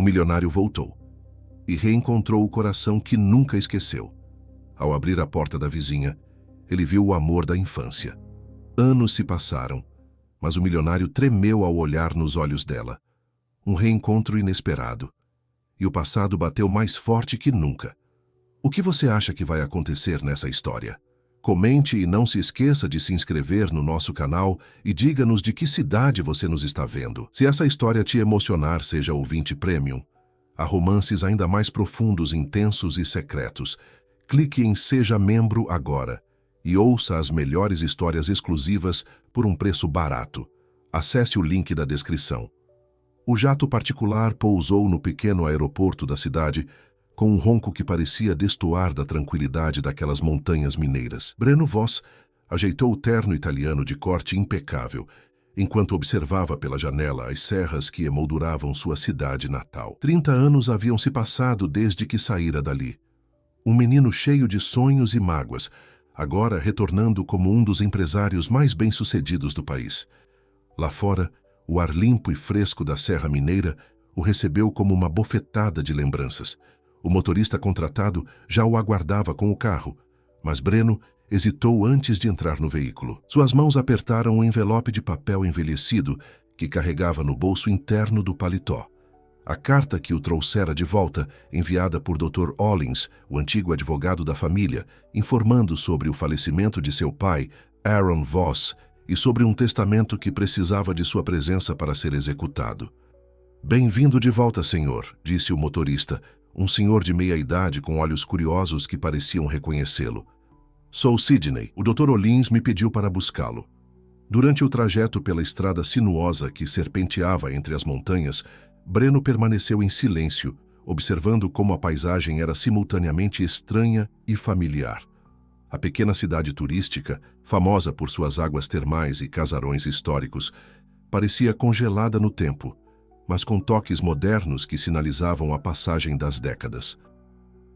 milionário voltou e reencontrou o coração que nunca esqueceu. Ao abrir a porta da vizinha, ele viu o amor da infância. Anos se passaram, mas o milionário tremeu ao olhar nos olhos dela. Um reencontro inesperado. E o passado bateu mais forte que nunca. O que você acha que vai acontecer nessa história? Comente e não se esqueça de se inscrever no nosso canal e diga-nos de que cidade você nos está vendo. Se essa história te emocionar, seja ouvinte Premium. Há romances ainda mais profundos, intensos e secretos. Clique em Seja Membro agora e ouça as melhores histórias exclusivas por um preço barato. Acesse o link da descrição. O jato particular pousou no pequeno aeroporto da cidade com um ronco que parecia destoar da tranquilidade daquelas montanhas mineiras. Breno Voss ajeitou o terno italiano de corte impecável, enquanto observava pela janela as serras que emolduravam sua cidade natal. 30 anos haviam se passado desde que saíra dali. Um menino cheio de sonhos e mágoas, agora retornando como um dos empresários mais bem-sucedidos do país. Lá fora, o ar limpo e fresco da Serra Mineira o recebeu como uma bofetada de lembranças. O motorista contratado já o aguardava com o carro, mas Breno hesitou antes de entrar no veículo. Suas mãos apertaram um envelope de papel envelhecido que carregava no bolso interno do paletó. A carta que o trouxera de volta, enviada por Dr. Hollins, o antigo advogado da família, informando sobre o falecimento de seu pai, Aaron Voss, e sobre um testamento que precisava de sua presença para ser executado. "Bem-vindo de volta, senhor", disse o motorista, um senhor de meia-idade com olhos curiosos que pareciam reconhecê-lo. "Sou Sidney. O Dr. Hollins me pediu para buscá-lo." Durante o trajeto pela estrada sinuosa que serpenteava entre as montanhas, Breno permaneceu em silêncio, observando como a paisagem era simultaneamente estranha e familiar. A pequena cidade turística, famosa por suas águas termais e casarões históricos, parecia congelada no tempo, mas com toques modernos que sinalizavam a passagem das décadas.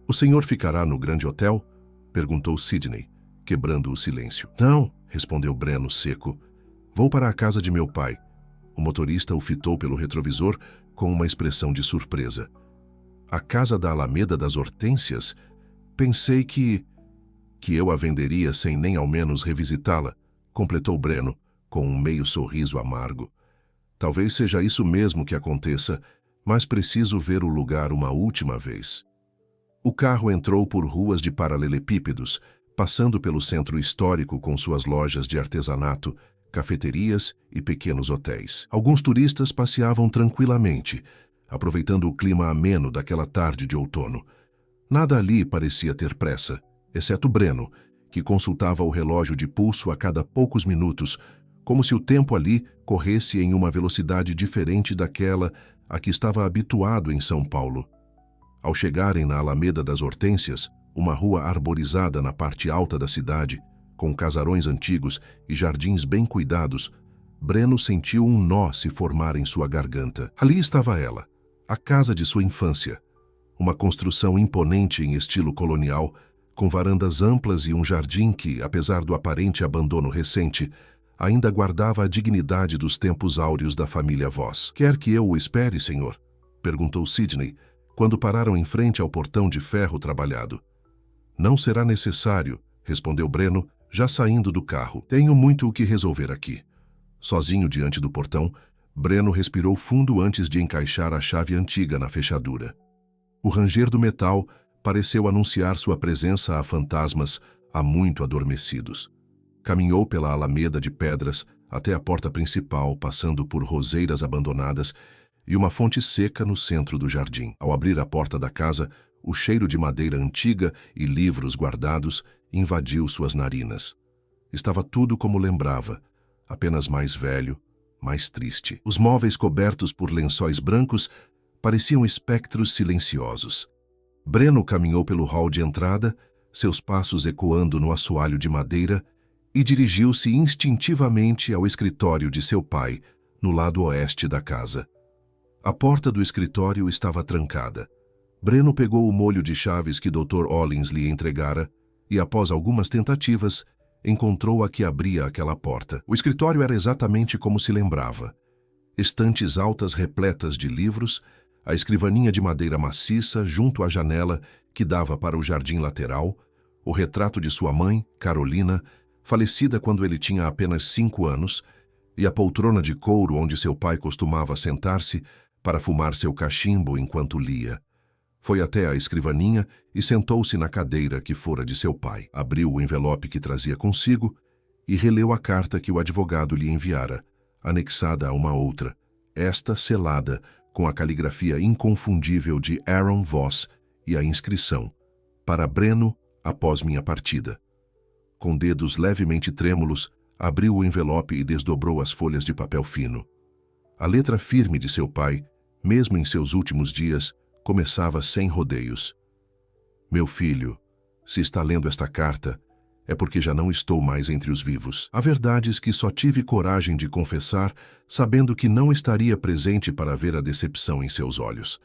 "O senhor ficará no grande hotel?" perguntou Sidney, quebrando o silêncio. "Não", respondeu Breno seco. "Vou para a casa de meu pai." O motorista o fitou pelo retrovisor com uma expressão de surpresa. "A casa da Alameda das Hortênsias? Pensei que eu a venderia sem nem ao menos revisitá-la", completou Breno, com um meio sorriso amargo. "Talvez seja isso mesmo que aconteça, mas preciso ver o lugar uma última vez." O carro entrou por ruas de paralelepípedos, passando pelo centro histórico com suas lojas de artesanato, cafeterias e pequenos hotéis. Alguns turistas passeavam tranquilamente, aproveitando o clima ameno daquela tarde de outono. Nada ali parecia ter pressa, exceto Breno, que consultava o relógio de pulso a cada poucos minutos, como se o tempo ali corresse em uma velocidade diferente daquela a que estava habituado em São Paulo. Ao chegarem na Alameda das Hortênsias, uma rua arborizada na parte alta da cidade, com casarões antigos e jardins bem cuidados, Breno sentiu um nó se formar em sua garganta. Ali estava ela, a casa de sua infância, uma construção imponente em estilo colonial, com varandas amplas e um jardim que, apesar do aparente abandono recente, ainda guardava a dignidade dos tempos áureos da família Voss. "Quer que eu o espere, senhor?" perguntou Sidney, quando pararam em frente ao portão de ferro trabalhado. "Não será necessário", respondeu Breno, já saindo do carro. "Tenho muito o que resolver aqui." Sozinho diante do portão, Breno respirou fundo antes de encaixar a chave antiga na fechadura. O ranger do metal pareceu anunciar sua presença a fantasmas há muito adormecidos. Caminhou pela alameda de pedras até a porta principal, passando por roseiras abandonadas e uma fonte seca no centro do jardim. Ao abrir a porta da casa, o cheiro de madeira antiga e livros guardados invadiu suas narinas. Estava tudo como lembrava, apenas mais velho, mais triste. Os móveis cobertos por lençóis brancos pareciam espectros silenciosos. Breno caminhou pelo hall de entrada, seus passos ecoando no assoalho de madeira, e dirigiu-se instintivamente ao escritório de seu pai, no lado oeste da casa. A porta do escritório estava trancada. Breno pegou o molho de chaves que Dr. Hollins lhe entregara e, após algumas tentativas, encontrou a que abria aquela porta. O escritório era exatamente como se lembrava. Estantes altas repletas de livros, a escrivaninha de madeira maciça junto à janela que dava para o jardim lateral, o retrato de sua mãe, Carolina, falecida quando ele tinha apenas 5 anos, e a poltrona de couro onde seu pai costumava sentar-se para fumar seu cachimbo enquanto lia. Foi até a escrivaninha e sentou-se na cadeira que fora de seu pai. Abriu o envelope que trazia consigo e releu a carta que o advogado lhe enviara, anexada a uma outra, esta selada com a caligrafia inconfundível de Aaron Voss e a inscrição: para Breno, após minha partida. Com dedos levemente trêmulos, abriu o envelope e desdobrou as folhas de papel fino. A letra firme de seu pai, mesmo em seus últimos dias, começava sem rodeios. Meu filho, se está lendo esta carta, é porque já não estou mais entre os vivos. Há verdades que só tive coragem de confessar, sabendo que não estaria presente para ver a decepção em seus olhos.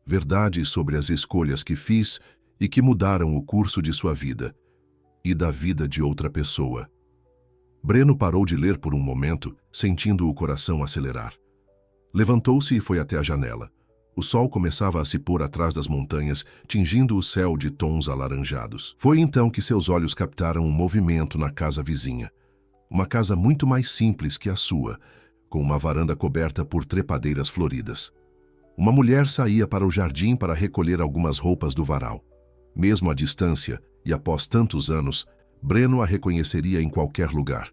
Verdades sobre as escolhas que fiz e que mudaram o curso de sua vida e da vida de outra pessoa. Breno parou de ler por um momento, sentindo o coração acelerar. Levantou-se e foi até a janela. O sol começava a se pôr atrás das montanhas, tingindo o céu de tons alaranjados. Foi então que seus olhos captaram um movimento na casa vizinha. Uma casa muito mais simples que a sua, com uma varanda coberta por trepadeiras floridas. Uma mulher saía para o jardim para recolher algumas roupas do varal. Mesmo à distância, e após tantos anos, Breno a reconheceria em qualquer lugar.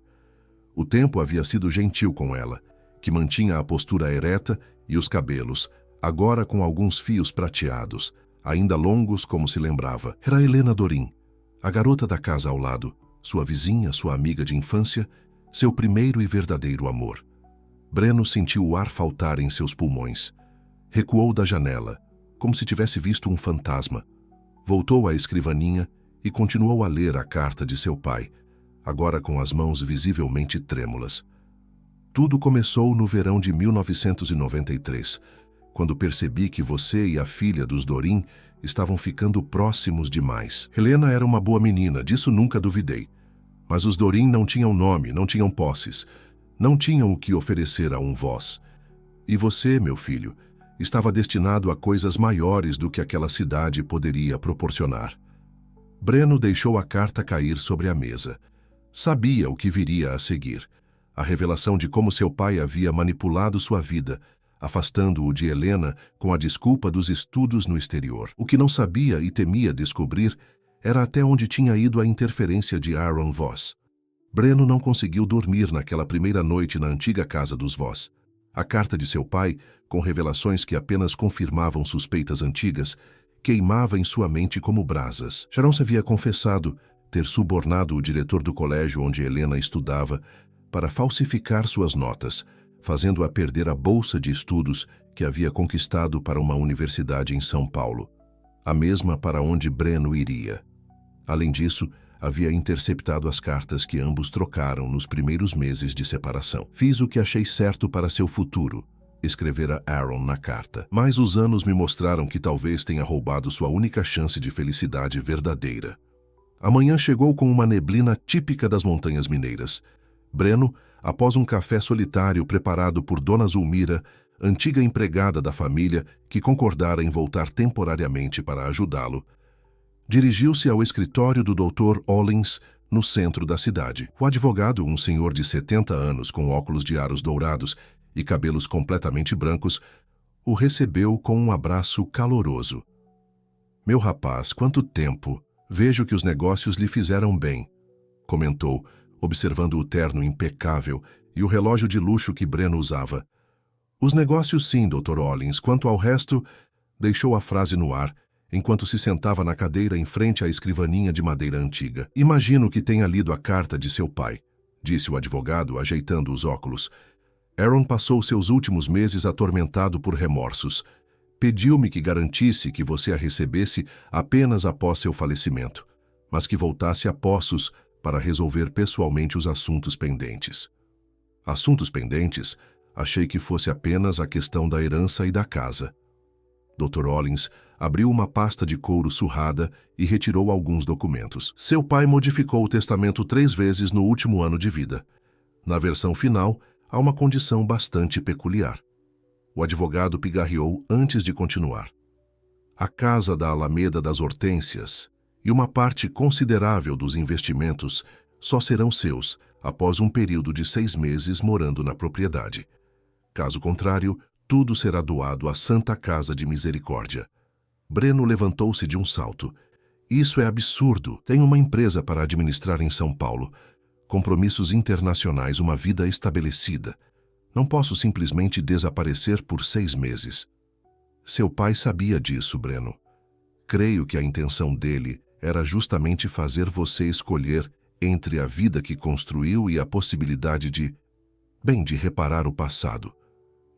O tempo havia sido gentil com ela, que mantinha a postura ereta e os cabelos, agora com alguns fios prateados, ainda longos como se lembrava. Era Helena Dorim, a garota da casa ao lado, sua vizinha, sua amiga de infância, seu primeiro e verdadeiro amor. Breno sentiu o ar faltar em seus pulmões. Recuou da janela, como se tivesse visto um fantasma. Voltou à escrivaninha e continuou a ler a carta de seu pai, agora com as mãos visivelmente trêmulas. Tudo começou no verão de 1993, quando percebi que você e a filha dos Dorim estavam ficando próximos demais. Helena era uma boa menina, disso nunca duvidei. Mas os Dorim não tinham nome, não tinham posses, não tinham o que oferecer a um Voss. E você, meu filho, estava destinado a coisas maiores do que aquela cidade poderia proporcionar. Breno deixou a carta cair sobre a mesa. Sabia o que viria a seguir. A revelação de como seu pai havia manipulado sua vida, afastando-o de Helena com a desculpa dos estudos no exterior. O que não sabia e temia descobrir era até onde tinha ido a interferência de Aaron Voss. Breno não conseguiu dormir naquela primeira noite na antiga casa dos Voss. A carta de seu pai, com revelações que apenas confirmavam suspeitas antigas, queimava em sua mente como brasas. Sharon havia confessado ter subornado o diretor do colégio onde Helena estudava para falsificar suas notas, fazendo-a perder a bolsa de estudos que havia conquistado para uma universidade em São Paulo, a mesma para onde Breno iria. Além disso, havia interceptado as cartas que ambos trocaram nos primeiros meses de separação. Fiz o que achei certo para seu futuro, escrevera Aaron na carta. Mas os anos me mostraram que talvez tenha roubado sua única chance de felicidade verdadeira. A manhã chegou com uma neblina típica das montanhas mineiras. Breno, após um café solitário preparado por Dona Zulmira, antiga empregada da família que concordara em voltar temporariamente para ajudá-lo, dirigiu-se ao escritório do Dr. Ollins, no centro da cidade. O advogado, um senhor de 70 anos com óculos de aros dourados e cabelos completamente brancos, o recebeu com um abraço caloroso. "Meu rapaz, quanto tempo! Vejo que os negócios lhe fizeram bem", comentou, observando o terno impecável e o relógio de luxo que Breno usava. "Os negócios sim, Dr. Ollins. Quanto ao resto..." Deixou a frase no ar, enquanto se sentava na cadeira em frente à escrivaninha de madeira antiga. "Imagino que tenha lido a carta de seu pai", disse o advogado, ajeitando os óculos. "Aaron passou seus últimos meses atormentado por remorsos. Pediu-me que garantisse que você a recebesse apenas após seu falecimento, mas que voltasse a Poços para resolver pessoalmente os assuntos pendentes." "Assuntos pendentes? Achei que fosse apenas a questão da herança e da casa." Dr. Ollins abriu uma pasta de couro surrada e retirou alguns documentos. "Seu pai modificou o testamento 3 vezes no último ano de vida. Na versão final, há uma condição bastante peculiar." O advogado pigarreou antes de continuar. A casa da Alameda das Hortênsias e uma parte considerável dos investimentos só serão seus após um período de 6 meses morando na propriedade. Caso contrário, tudo será doado à Santa Casa de Misericórdia. Breno levantou-se de um salto. Isso é absurdo. Tenho uma empresa para administrar em São Paulo. Compromissos internacionais, uma vida estabelecida. Não posso simplesmente desaparecer por 6 meses. Seu pai sabia disso, Breno. Creio que a intenção dele era justamente fazer você escolher entre a vida que construiu e a possibilidade de reparar o passado.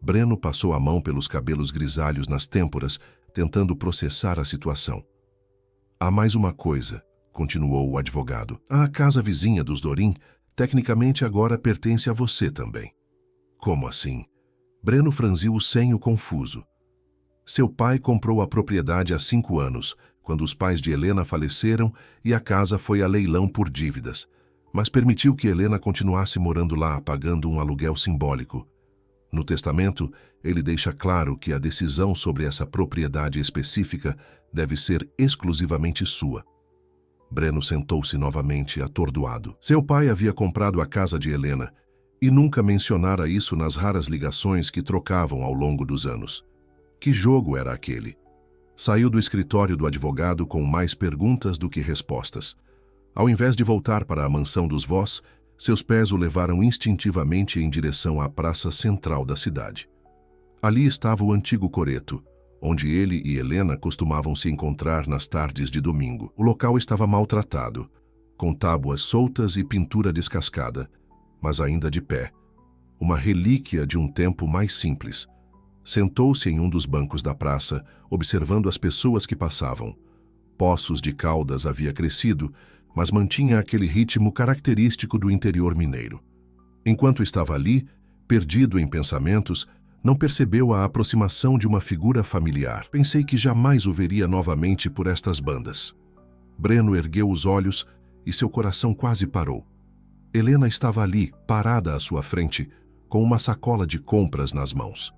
Breno passou a mão pelos cabelos grisalhos nas têmporas, tentando processar a situação. Há mais uma coisa, continuou o advogado. A casa vizinha dos Dorim, tecnicamente agora pertence a você também. Como assim? Breno franziu o senho confuso. Seu pai comprou a propriedade há 5 anos, quando os pais de Helena faleceram e a casa foi a leilão por dívidas, mas permitiu que Helena continuasse morando lá, pagando um aluguel simbólico. No testamento, ele deixa claro que a decisão sobre essa propriedade específica deve ser exclusivamente sua. Breno sentou-se novamente, atordoado. Seu pai havia comprado a casa de Helena e nunca mencionara isso nas raras ligações que trocavam ao longo dos anos. Que jogo era aquele? Saiu do escritório do advogado com mais perguntas do que respostas. Ao invés de voltar para a mansão dos Voss, seus pés o levaram instintivamente em direção à praça central da cidade. Ali estava o antigo coreto, onde ele e Helena costumavam se encontrar nas tardes de domingo. O local estava maltratado, com tábuas soltas e pintura descascada, mas ainda de pé. Uma relíquia de um tempo mais simples. Sentou-se em um dos bancos da praça, observando as pessoas que passavam. Poços de Caldas havia crescido, mas mantinha aquele ritmo característico do interior mineiro. Enquanto estava ali, perdido em pensamentos, não percebeu a aproximação de uma figura familiar. Pensei que jamais o veria novamente por estas bandas. Breno ergueu os olhos e seu coração quase parou. Helena estava ali, parada à sua frente, com uma sacola de compras nas mãos.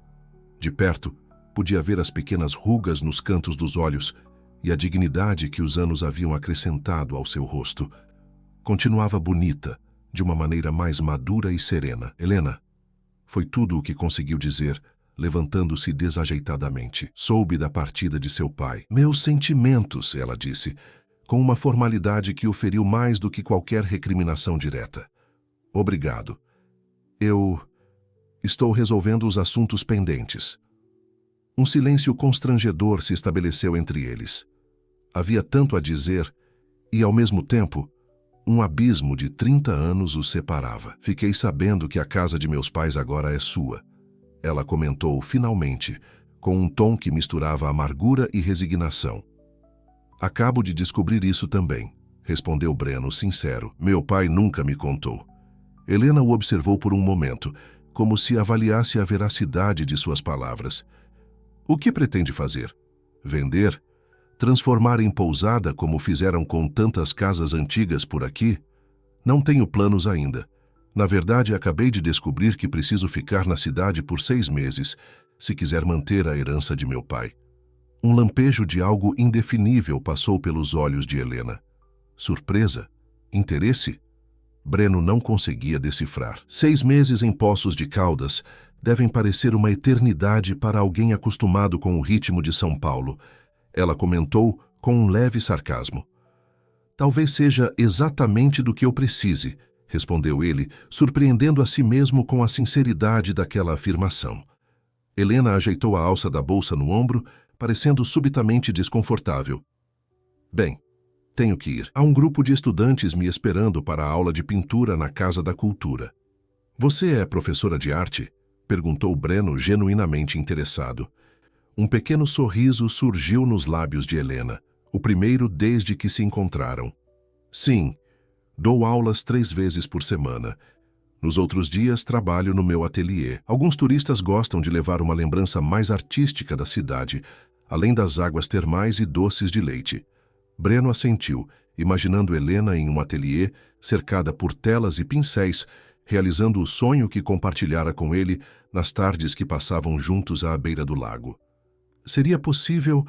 De perto, podia ver as pequenas rugas nos cantos dos olhos e a dignidade que os anos haviam acrescentado ao seu rosto. Continuava bonita, de uma maneira mais madura e serena. Helena, foi tudo o que conseguiu dizer, levantando-se desajeitadamente. Soube da partida de seu pai. Meus sentimentos, ela disse, com uma formalidade que o feriu mais do que qualquer recriminação direta. Obrigado. Eu estou resolvendo os assuntos pendentes. Um silêncio constrangedor se estabeleceu entre eles. Havia tanto a dizer e, ao mesmo tempo, um abismo de 30 anos os separava. Fiquei sabendo que a casa de meus pais agora é sua. Ela comentou, finalmente, com um tom que misturava amargura e resignação. Acabo de descobrir isso também, respondeu Breno, sincero. Meu pai nunca me contou. Helena o observou por um momento, como se avaliasse a veracidade de suas palavras. O que pretende fazer? Vender? Transformar em pousada como fizeram com tantas casas antigas por aqui? Não tenho planos ainda. Na verdade, acabei de descobrir que preciso ficar na cidade por 6 meses, se quiser manter a herança de meu pai. Um lampejo de algo indefinível passou pelos olhos de Helena. Surpresa? Interesse? Breno não conseguia decifrar. 6 meses em Poços de Caldas devem parecer uma eternidade para alguém acostumado com o ritmo de São Paulo. Ela comentou com um leve sarcasmo. Talvez seja exatamente do que eu precise, respondeu ele, surpreendendo a si mesmo com a sinceridade daquela afirmação. Helena ajeitou a alça da bolsa no ombro, parecendo subitamente desconfortável. Bem, tenho que ir. Há um grupo de estudantes me esperando para a aula de pintura na Casa da Cultura. Você é professora de arte? Perguntou Breno, genuinamente interessado. Um pequeno sorriso surgiu nos lábios de Helena, o primeiro desde que se encontraram. Sim, dou aulas 3 vezes por semana. Nos outros dias trabalho no meu ateliê. Alguns turistas gostam de levar uma lembrança mais artística da cidade, além das águas termais e doces de leite. Breno assentiu, imaginando Helena em um ateliê, cercada por telas e pincéis, realizando o sonho que compartilhara com ele nas tardes que passavam juntos à beira do lago. Seria possível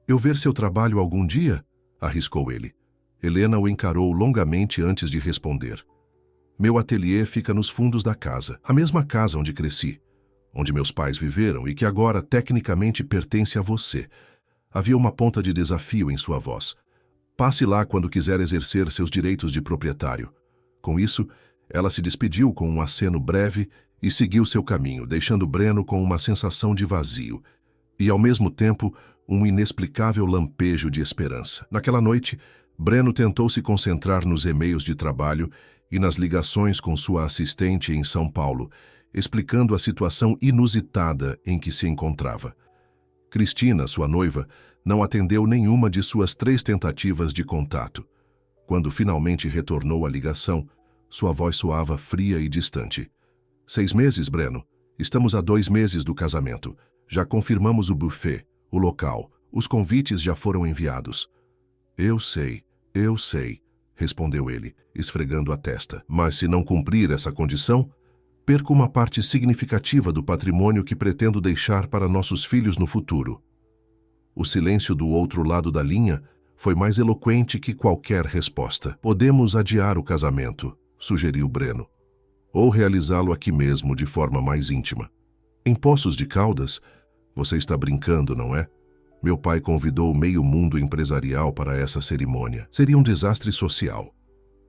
eu ver seu trabalho algum dia? Arriscou ele. Helena o encarou longamente antes de responder. Meu ateliê fica nos fundos da casa, a mesma casa onde cresci, onde meus pais viveram e que agora tecnicamente pertence a você. Havia uma ponta de desafio em sua voz. Passe lá quando quiser exercer seus direitos de proprietário. Com isso, ela se despediu com um aceno breve e seguiu seu caminho, deixando Breno com uma sensação de vazio e, ao mesmo tempo, um inexplicável lampejo de esperança. Naquela noite, Breno tentou se concentrar nos e-mails de trabalho e nas ligações com sua assistente em São Paulo, explicando a situação inusitada em que se encontrava. Cristina, sua noiva, não atendeu nenhuma de suas 3 tentativas de contato. Quando finalmente retornou à ligação, sua voz soava fria e distante. 6 meses, Breno. Estamos a 2 meses do casamento. Já confirmamos o buffet, o local. Os convites já foram enviados. Eu sei, respondeu ele, esfregando a testa. Mas se não cumprir essa condição, perco uma parte significativa do patrimônio que pretendo deixar para nossos filhos no futuro. O silêncio do outro lado da linha foi mais eloquente que qualquer resposta. Podemos adiar o casamento, sugeriu Breno, ou realizá-lo aqui mesmo de forma mais íntima. Em Poços de Caldas, você está brincando, não é? Meu pai convidou meio mundo empresarial para essa cerimônia. Seria um desastre social.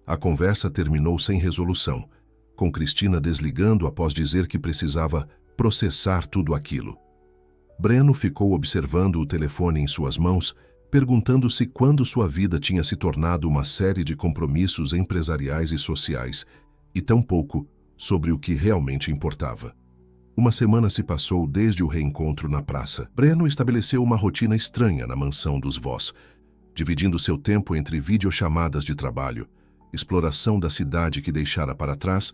A conversa terminou sem resolução, com Cristina desligando após dizer que precisava processar tudo aquilo. Breno ficou observando o telefone em suas mãos, perguntando-se quando sua vida tinha se tornado uma série de compromissos empresariais e sociais, e tão pouco sobre o que realmente importava. Uma semana se passou desde o reencontro na praça. Breno estabeleceu uma rotina estranha na mansão dos Voss, dividindo seu tempo entre videochamadas de trabalho, exploração da cidade que deixara para trás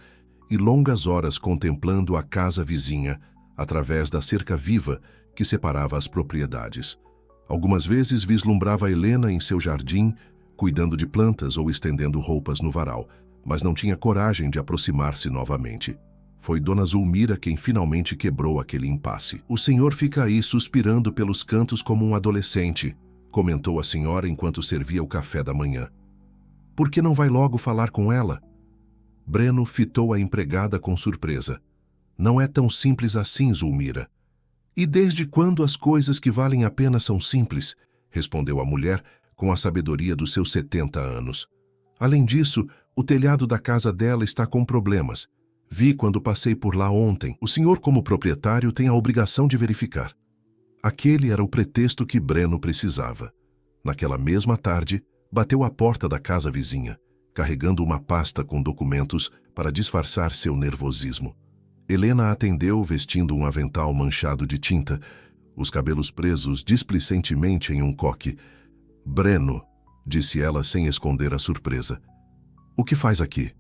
e longas horas contemplando a casa vizinha através da cerca viva que separava as propriedades. Algumas vezes vislumbrava Helena em seu jardim, cuidando de plantas ou estendendo roupas no varal, mas não tinha coragem de aproximar-se novamente. Foi Dona Zulmira quem finalmente quebrou aquele impasse. O senhor fica aí suspirando pelos cantos como um adolescente, comentou a senhora enquanto servia o café da manhã. Por que não vai logo falar com ela? Breno fitou a empregada com surpresa. Não é tão simples assim, Zulmira. E desde quando as coisas que valem a pena são simples? Respondeu a mulher com a sabedoria dos seus 70 anos. Além disso, o telhado da casa dela está com problemas. Vi quando passei por lá ontem. O senhor, como proprietário, tem a obrigação de verificar. Aquele era o pretexto que Breno precisava. Naquela mesma tarde, bateu à porta da casa vizinha, carregando uma pasta com documentos para disfarçar seu nervosismo. Helena atendeu vestindo um avental manchado de tinta, os cabelos presos displicentemente em um coque. Breno, disse ela sem esconder a surpresa. O que faz aqui?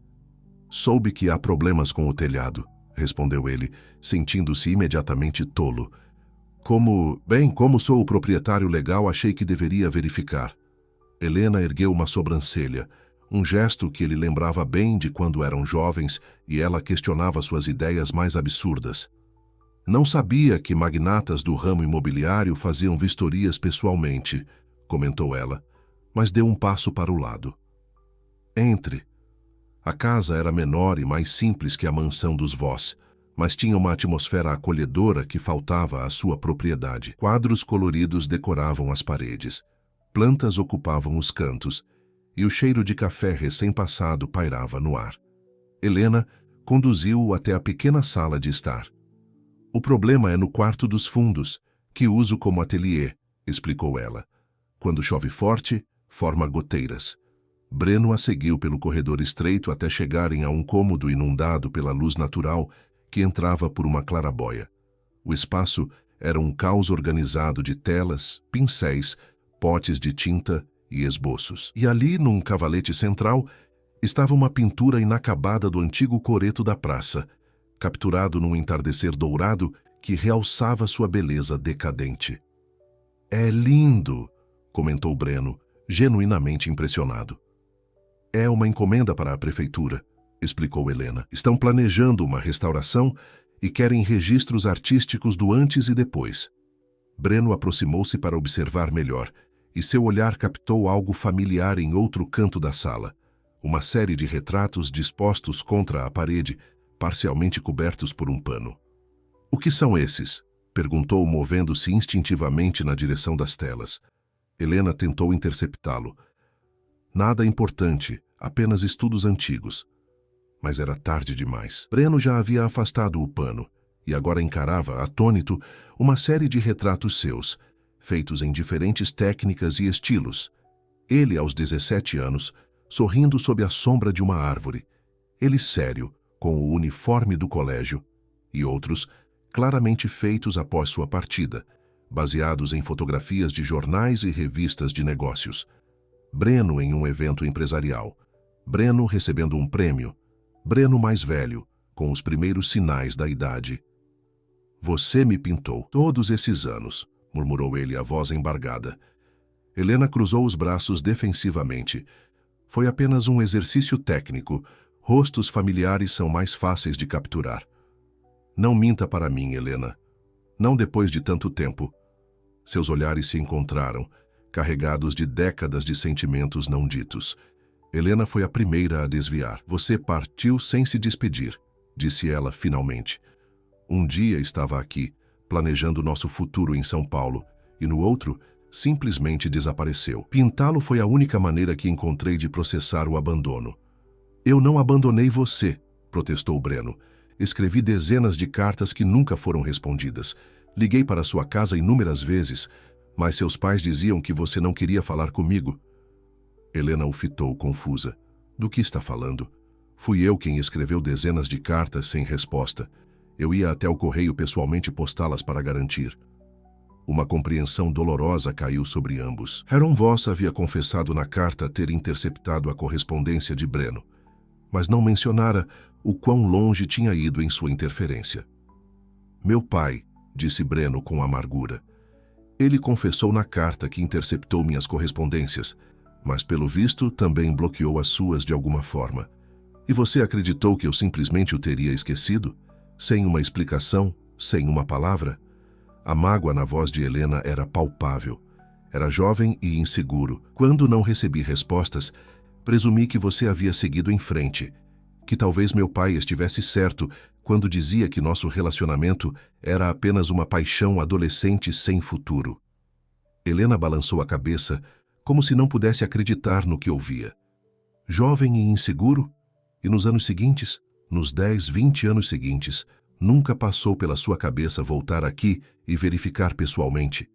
Soube que há problemas com o telhado, respondeu ele, sentindo-se imediatamente tolo. Como sou o proprietário legal, achei que deveria verificar. Helena ergueu uma sobrancelha, um gesto que ele lembrava bem de quando eram jovens e ela questionava suas ideias mais absurdas. Não sabia que magnatas do ramo imobiliário faziam vistorias pessoalmente, comentou ela, mas deu um passo para o lado. Entre. A casa era menor e mais simples que a mansão dos Voss, mas tinha uma atmosfera acolhedora que faltava à sua propriedade. Quadros coloridos decoravam as paredes, plantas ocupavam os cantos, e o cheiro de café recém-passado pairava no ar. Helena conduziu-o até a pequena sala de estar. O problema é no quarto dos fundos, que uso como ateliê, explicou ela. Quando chove forte, forma goteiras. Breno a seguiu pelo corredor estreito até chegarem a um cômodo inundado pela luz natural que entrava por uma claraboia. O espaço era um caos organizado de telas, pincéis, potes de tinta e esboços. E ali, num cavalete central, estava uma pintura inacabada do antigo coreto da praça, capturado num entardecer dourado que realçava sua beleza decadente. É lindo, comentou Breno, genuinamente impressionado. É uma encomenda para a prefeitura. explicou Helena. Estão planejando uma restauração e querem registros artísticos do antes e depois. Breno aproximou-se para observar melhor, e seu olhar captou algo familiar em outro canto da sala. Uma série de retratos dispostos contra a parede, parcialmente cobertos por um pano. O que são esses? Perguntou, movendo-se instintivamente na direção das telas. Helena tentou interceptá-lo. Nada importante, apenas estudos antigos. Mas era tarde demais. Breno já havia afastado o pano e agora encarava, atônito, uma série de retratos seus, feitos em diferentes técnicas e estilos. Ele, aos 17 anos, sorrindo sob a sombra de uma árvore. Ele sério, com o uniforme do colégio, e outros claramente feitos após sua partida, baseados em fotografias de jornais e revistas de negócios. Breno em um evento empresarial. Breno recebendo um prêmio. Breno mais velho, com os primeiros sinais da idade. Você me pintou todos esses anos, murmurou ele, a voz embargada. Helena cruzou os braços defensivamente. Foi apenas um exercício técnico. Rostos familiares são mais fáceis de capturar. Não minta para mim, Helena. Não depois de tanto tempo. Seus olhares se encontraram, carregados de décadas de sentimentos não ditos. Helena foi a primeira a desviar. Você partiu sem se despedir, disse ela finalmente. Um dia estava aqui, planejando nosso futuro em São Paulo, e no outro, simplesmente desapareceu. Pintá-lo foi a única maneira que encontrei de processar o abandono. Eu não abandonei você, protestou Breno. Escrevi dezenas de cartas que nunca foram respondidas. Liguei para sua casa inúmeras vezes, mas seus pais diziam que você não queria falar comigo. Helena o fitou, confusa. Do que está falando? Fui eu quem escreveu dezenas de cartas sem resposta. Eu ia até o correio pessoalmente postá-las para garantir. Uma compreensão dolorosa caiu sobre ambos. Heron Voss havia confessado na carta ter interceptado a correspondência de Breno, mas não mencionara o quão longe tinha ido em sua interferência. Meu pai, disse Breno com amargura. Ele confessou na carta que interceptou minhas correspondências, mas pelo visto também bloqueou as suas de alguma forma. E você acreditou que eu simplesmente o teria esquecido? Sem uma explicação, sem uma palavra? A mágoa na voz de Helena era palpável. Era jovem e inseguro. Quando não recebi respostas, presumi que você havia seguido em frente, que talvez meu pai estivesse certo quando dizia que nosso relacionamento era apenas uma paixão adolescente sem futuro. Helena balançou a cabeça, como se não pudesse acreditar no que ouvia. Jovem e inseguro? E nos anos seguintes, nos 10, 20 anos seguintes, nunca passou pela sua cabeça voltar aqui e verificar pessoalmente.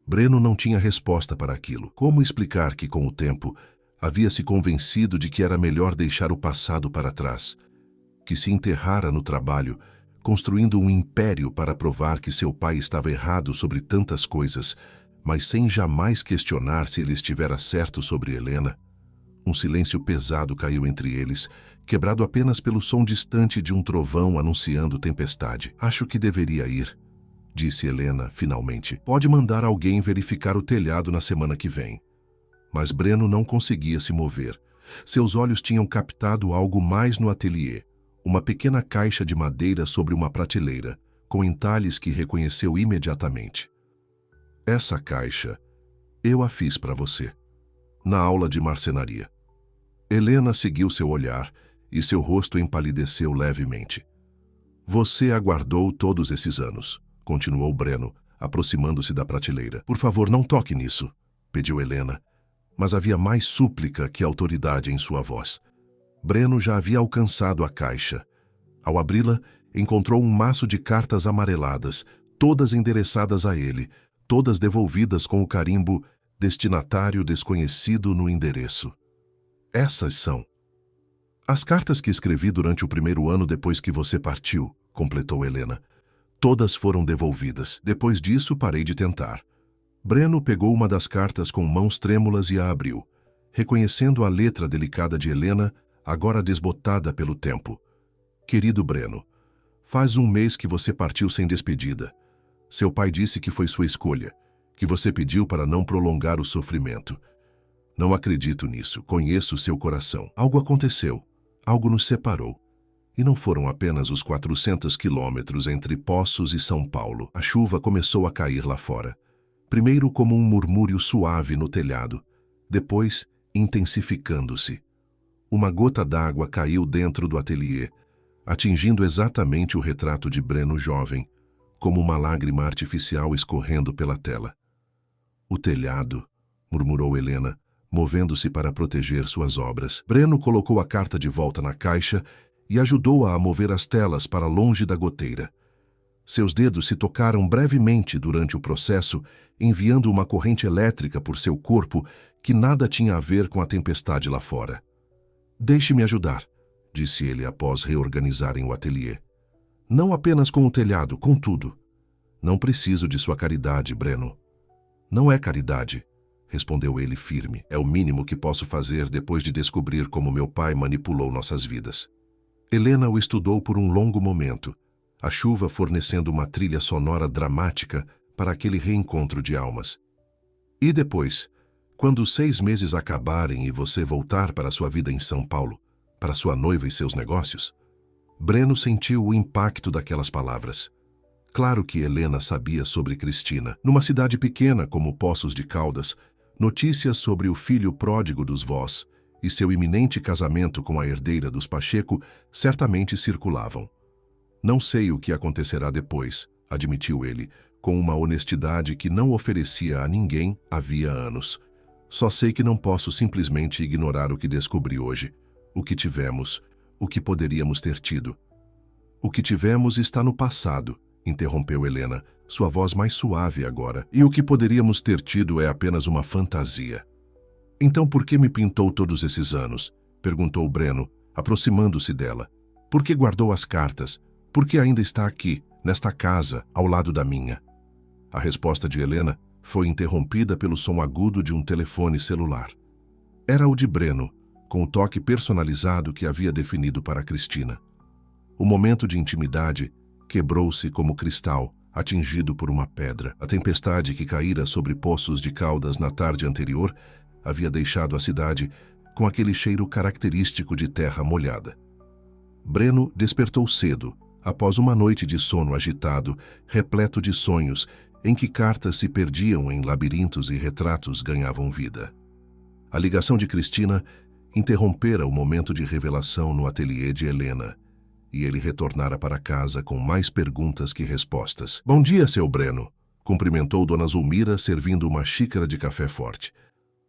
Breno não tinha resposta para aquilo. Como explicar que, com o tempo, havia se convencido de que era melhor deixar o passado para trás, que se enterrara no trabalho, construindo um império para provar que seu pai estava errado sobre tantas coisas, mas sem jamais questionar se ele estivera certo sobre Helena? Um silêncio pesado caiu entre eles, quebrado apenas pelo som distante de um trovão anunciando tempestade. Acho que deveria ir, disse Helena, finalmente. Pode mandar alguém verificar o telhado na semana que vem. Mas Breno não conseguia se mover. Seus olhos tinham captado algo mais no ateliê. Uma pequena caixa de madeira sobre uma prateleira, com entalhes que reconheceu imediatamente. Essa caixa, eu a fiz para você, na aula de marcenaria. Helena seguiu seu olhar e seu rosto empalideceu levemente. Você aguardou todos esses anos, continuou Breno, aproximando-se da prateleira. Por favor, não toque nisso, pediu Helena, mas havia mais súplica que autoridade em sua voz. Breno já havia alcançado a caixa. Ao abri-la, encontrou um maço de cartas amareladas, todas endereçadas a ele, todas devolvidas com o carimbo "Destinatário desconhecido" no endereço. Essas são as cartas que escrevi durante o primeiro ano depois que você partiu, completou Helena. Todas foram devolvidas. Depois disso, parei de tentar. Breno pegou uma das cartas com mãos trêmulas e a abriu, reconhecendo a letra delicada de Helena, agora desbotada pelo tempo. Querido Breno, faz um mês que você partiu sem despedida. Seu pai disse que foi sua escolha, que você pediu para não prolongar o sofrimento. Não acredito nisso, conheço seu coração. Algo aconteceu. algo nos separou. E não foram apenas os 400 quilômetros entre Poços e São Paulo. A chuva começou a cair lá fora. Primeiro como um murmúrio suave no telhado, depois intensificando-se. Uma gota d'água caiu dentro do ateliê, atingindo exatamente o retrato de Breno jovem, como uma lágrima artificial escorrendo pela tela. "O telhado", murmurou Helena, movendo-se para proteger suas obras. Breno colocou a carta de volta na caixa e ajudou-a a mover as telas para longe da goteira. Seus dedos se tocaram brevemente durante o processo, enviando uma corrente elétrica por seu corpo que nada tinha a ver com a tempestade lá fora. "Deixe-me ajudar", disse ele após reorganizarem o ateliê. "Não apenas com o telhado, com tudo. Não preciso de sua caridade, Breno." "Não é caridade", respondeu ele firme. "É o mínimo que posso fazer depois de descobrir como meu pai manipulou nossas vidas." Helena o estudou por um longo momento, a chuva fornecendo uma trilha sonora dramática para aquele reencontro de almas. "E depois, quando os 6 meses acabarem e você voltar para sua vida em São Paulo, para sua noiva e seus negócios?" Breno sentiu o impacto daquelas palavras. Claro que Helena sabia sobre Cristina. Numa cidade pequena como Poços de Caldas, notícias sobre o filho pródigo dos Voss e seu iminente casamento com a herdeira dos Pacheco certamente circulavam. "Não sei o que acontecerá depois", admitiu ele, com uma honestidade que não oferecia a ninguém havia anos. "Só sei que não posso simplesmente ignorar o que descobri hoje, o que tivemos, o que poderíamos ter tido." "O que tivemos está no passado", interrompeu Helena, sua voz mais suave agora. "E o que poderíamos ter tido é apenas uma fantasia." "Então por que me pintou todos esses anos?" perguntou Breno, aproximando-se dela. "Por que guardou as cartas? Por que ainda está aqui, nesta casa, ao lado da minha?" A resposta de Helena foi interrompida pelo som agudo de um telefone celular. Era o de Breno, com o toque personalizado que havia definido para Cristina. O momento de intimidade quebrou-se como cristal, atingido por uma pedra. A tempestade que caíra sobre Poços de Caldas na tarde anterior havia deixado a cidade com aquele cheiro característico de terra molhada. Breno despertou cedo, após uma noite de sono agitado, repleto de sonhos, em que cartas se perdiam em labirintos e retratos ganhavam vida. A ligação de Cristina interrompera o momento de revelação no ateliê de Helena, e ele retornara para casa com mais perguntas que respostas. "Bom dia, seu Breno", cumprimentou Dona Zulmira, servindo uma xícara de café forte.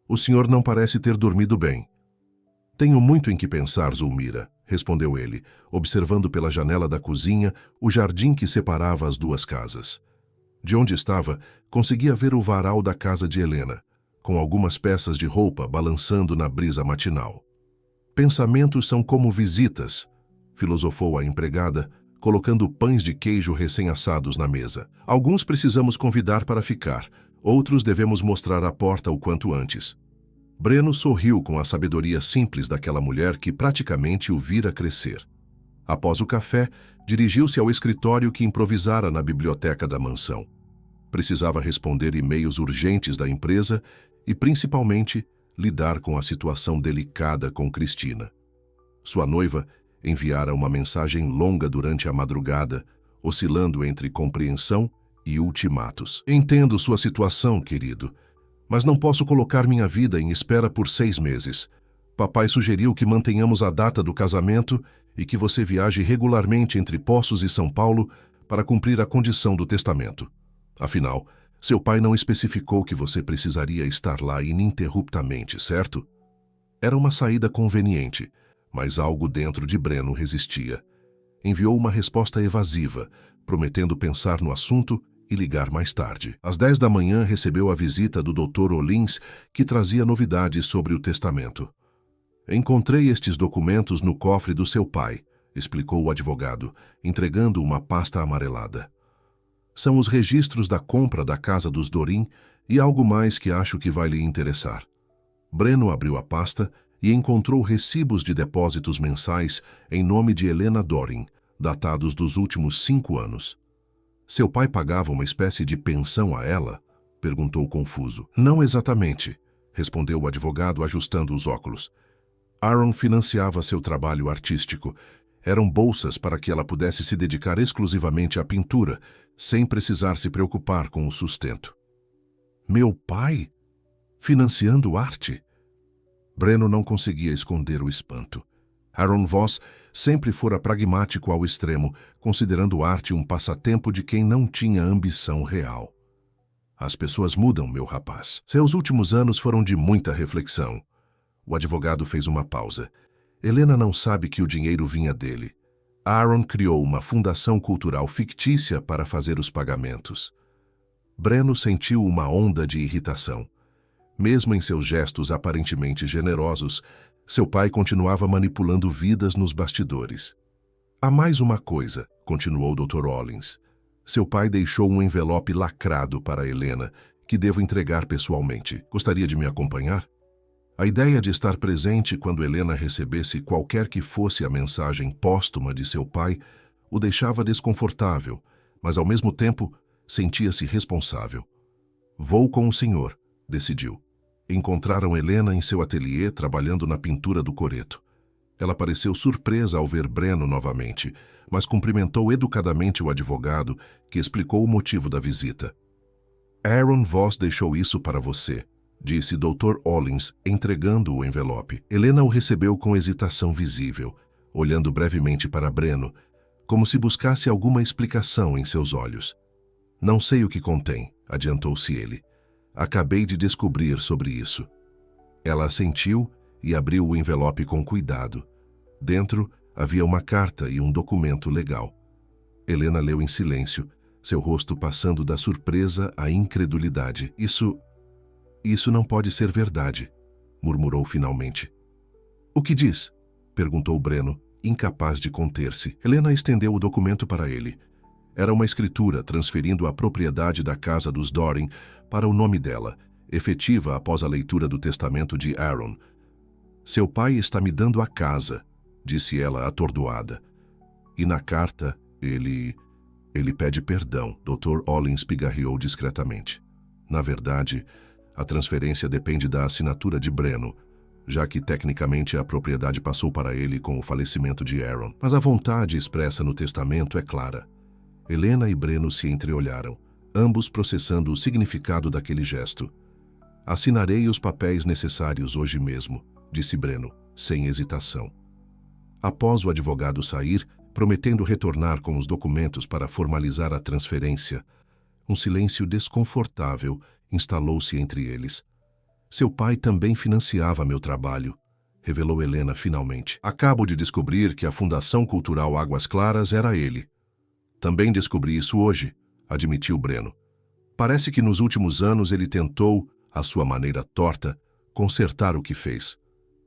"O senhor não parece ter dormido bem." "Tenho muito em que pensar, Zulmira", respondeu ele, observando pela janela da cozinha o jardim que separava as duas casas. De onde estava, conseguia ver o varal da casa de Helena, com algumas peças de roupa balançando na brisa matinal. "Pensamentos são como visitas", filosofou a empregada, colocando pães de queijo recém-assados na mesa. "Alguns precisamos convidar para ficar, outros devemos mostrar a porta o quanto antes." Breno sorriu com a sabedoria simples daquela mulher que praticamente o vira crescer. Após o café, dirigiu-se ao escritório que improvisara na biblioteca da mansão. Precisava responder e-mails urgentes da empresa e, principalmente, lidar com a situação delicada com Cristina. Sua noiva enviara uma mensagem longa durante a madrugada, oscilando entre compreensão e ultimatos. "Entendo sua situação, querido, mas não posso colocar minha vida em espera por 6 meses. Papai sugeriu que mantenhamos a data do casamento e que você viaje regularmente entre Poços e São Paulo para cumprir a condição do testamento. Afinal, seu pai não especificou que você precisaria estar lá ininterruptamente, certo?" Era uma saída conveniente, mas algo dentro de Breno resistia. Enviou uma resposta evasiva, prometendo pensar no assunto e ligar mais tarde. Às 10 da manhã recebeu a visita do Dr. Olins, que trazia novidades sobre o testamento. "Encontrei estes documentos no cofre do seu pai", explicou o advogado, entregando uma pasta amarelada. "São os registros da compra da casa dos Dorim e algo mais que acho que vai lhe interessar." Breno abriu a pasta e encontrou recibos de depósitos mensais em nome de Helena Dorim, datados dos últimos 5 anos. "Seu pai pagava uma espécie de pensão a ela?" perguntou confuso. "Não exatamente", respondeu o advogado ajustando os óculos. Aaron financiava seu trabalho artístico. Eram bolsas para que ela pudesse se dedicar exclusivamente à pintura, sem precisar se preocupar com o sustento. Meu pai? Financiando arte? Breno não conseguia esconder o espanto. Aaron Voss sempre fora pragmático ao extremo, considerando arte um passatempo de quem não tinha ambição real. As pessoas mudam, meu rapaz. Seus últimos anos foram de muita reflexão. O advogado fez uma pausa. Helena não sabe que o dinheiro vinha dele. Aaron criou uma fundação cultural fictícia para fazer os pagamentos. Breno sentiu uma onda de irritação. Mesmo em seus gestos aparentemente generosos, seu pai continuava manipulando vidas nos bastidores. Há mais uma coisa, continuou Dr. Hollins. Seu pai deixou um envelope lacrado para Helena, que devo entregar pessoalmente. Gostaria de me acompanhar? A ideia de estar presente quando Helena recebesse qualquer que fosse a mensagem póstuma de seu pai o deixava desconfortável, mas ao mesmo tempo sentia-se responsável. Vou com o senhor, decidiu. Encontraram Helena em seu ateliê trabalhando na pintura do coreto. Ela pareceu surpresa ao ver Breno novamente, mas cumprimentou educadamente o advogado, que explicou o motivo da visita. Aaron Voss deixou isso para você, disse Dr. Hollins, entregando o envelope. Helena o recebeu com hesitação visível, olhando brevemente para Breno, como se buscasse alguma explicação em seus olhos. Não sei o que contém, adiantou-se ele. Acabei de descobrir sobre isso. Ela assentiu e abriu o envelope com cuidado. Dentro havia uma carta e um documento legal. Helena leu em silêncio, seu rosto passando da surpresa à incredulidade. Isso não pode ser verdade, murmurou finalmente. O que diz? Perguntou Breno, incapaz de conter-se. Helena estendeu o documento para ele. Era uma escritura transferindo a propriedade da casa dos Dorin para o nome dela, efetiva após a leitura do testamento de Aaron. Seu pai está me dando a casa, disse ela atordoada. E na carta, ele pede perdão, Dr. Hollins pigarreou discretamente. Na verdade, a transferência depende da assinatura de Breno, já que tecnicamente a propriedade passou para ele com o falecimento de Aaron. Mas a vontade expressa no testamento é clara. Helena e Breno se entreolharam, ambos processando o significado daquele gesto. Assinarei os papéis necessários hoje mesmo, disse Breno, sem hesitação. Após o advogado sair, prometendo retornar com os documentos para formalizar a transferência, um silêncio desconfortável instalou-se entre eles. Seu pai também financiava meu trabalho, revelou Helena finalmente. Acabo de descobrir que a Fundação Cultural Águas Claras era ele. Também descobri isso hoje, admitiu Breno. Parece que nos últimos anos ele tentou, à sua maneira torta, consertar o que fez.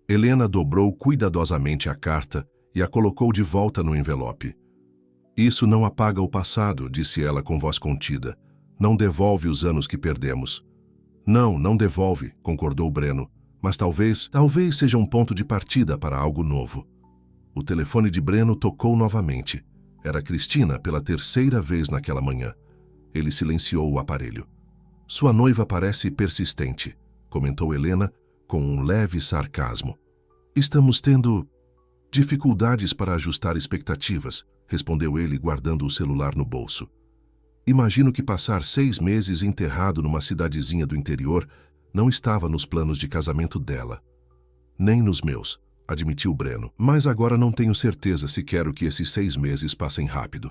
Helena dobrou cuidadosamente a carta e a colocou de volta no envelope. Isso não apaga o passado, disse ela com voz contida. Não devolve os anos que perdemos. Não devolve, concordou Breno. Mas talvez seja um ponto de partida para algo novo. O telefone de Breno tocou novamente. Era Cristina pela terceira vez naquela manhã. Ele silenciou o aparelho. Sua noiva parece persistente, comentou Helena com um leve sarcasmo. Estamos tendo dificuldades para ajustar expectativas, respondeu ele guardando o celular no bolso. Imagino que passar 6 meses enterrado numa cidadezinha do interior não estava nos planos de casamento dela. Nem nos meus, admitiu Breno. Mas agora não tenho certeza se quero que esses 6 meses passem rápido.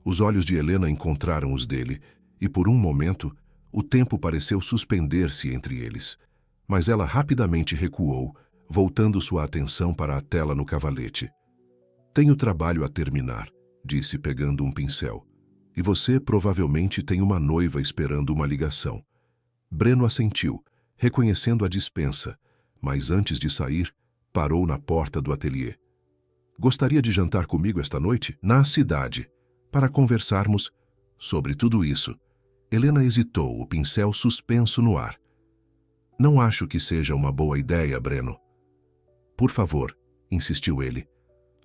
Os olhos de Helena encontraram os dele, e por um momento, o tempo pareceu suspender-se entre eles. Mas ela rapidamente recuou, voltando sua atenção para a tela no cavalete. Tenho trabalho a terminar, disse pegando um pincel. E você provavelmente tem uma noiva esperando uma ligação. Breno assentiu, reconhecendo a dispensa, mas antes de sair, parou na porta do ateliê. Gostaria de jantar comigo esta noite? Na cidade, para conversarmos sobre tudo isso. Helena hesitou, o pincel suspenso no ar. Não acho que seja uma boa ideia, Breno. Por favor, insistiu ele.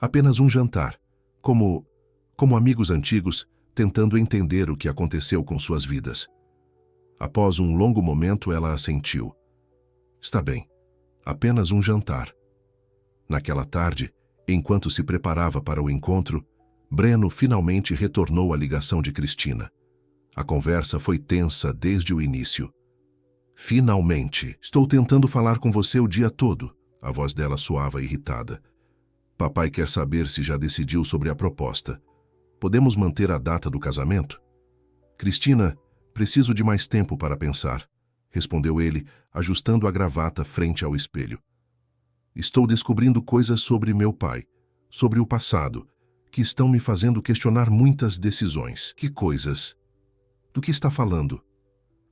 Apenas um jantar, como amigos antigos, tentando entender o que aconteceu com suas vidas. Após um longo momento, ela assentiu. Está bem, apenas um jantar. Naquela tarde, enquanto se preparava para o encontro, Breno finalmente retornou à ligação de Cristina. A conversa foi tensa desde o início. Finalmente, estou tentando falar com você o dia todo. A voz dela soava irritada. Papai quer saber se já decidiu sobre a proposta. Podemos manter a data do casamento? Cristina, preciso de mais tempo para pensar, respondeu ele, ajustando a gravata frente ao espelho. Estou descobrindo coisas sobre meu pai, sobre o passado, que estão me fazendo questionar muitas decisões. Que coisas? Do que está falando?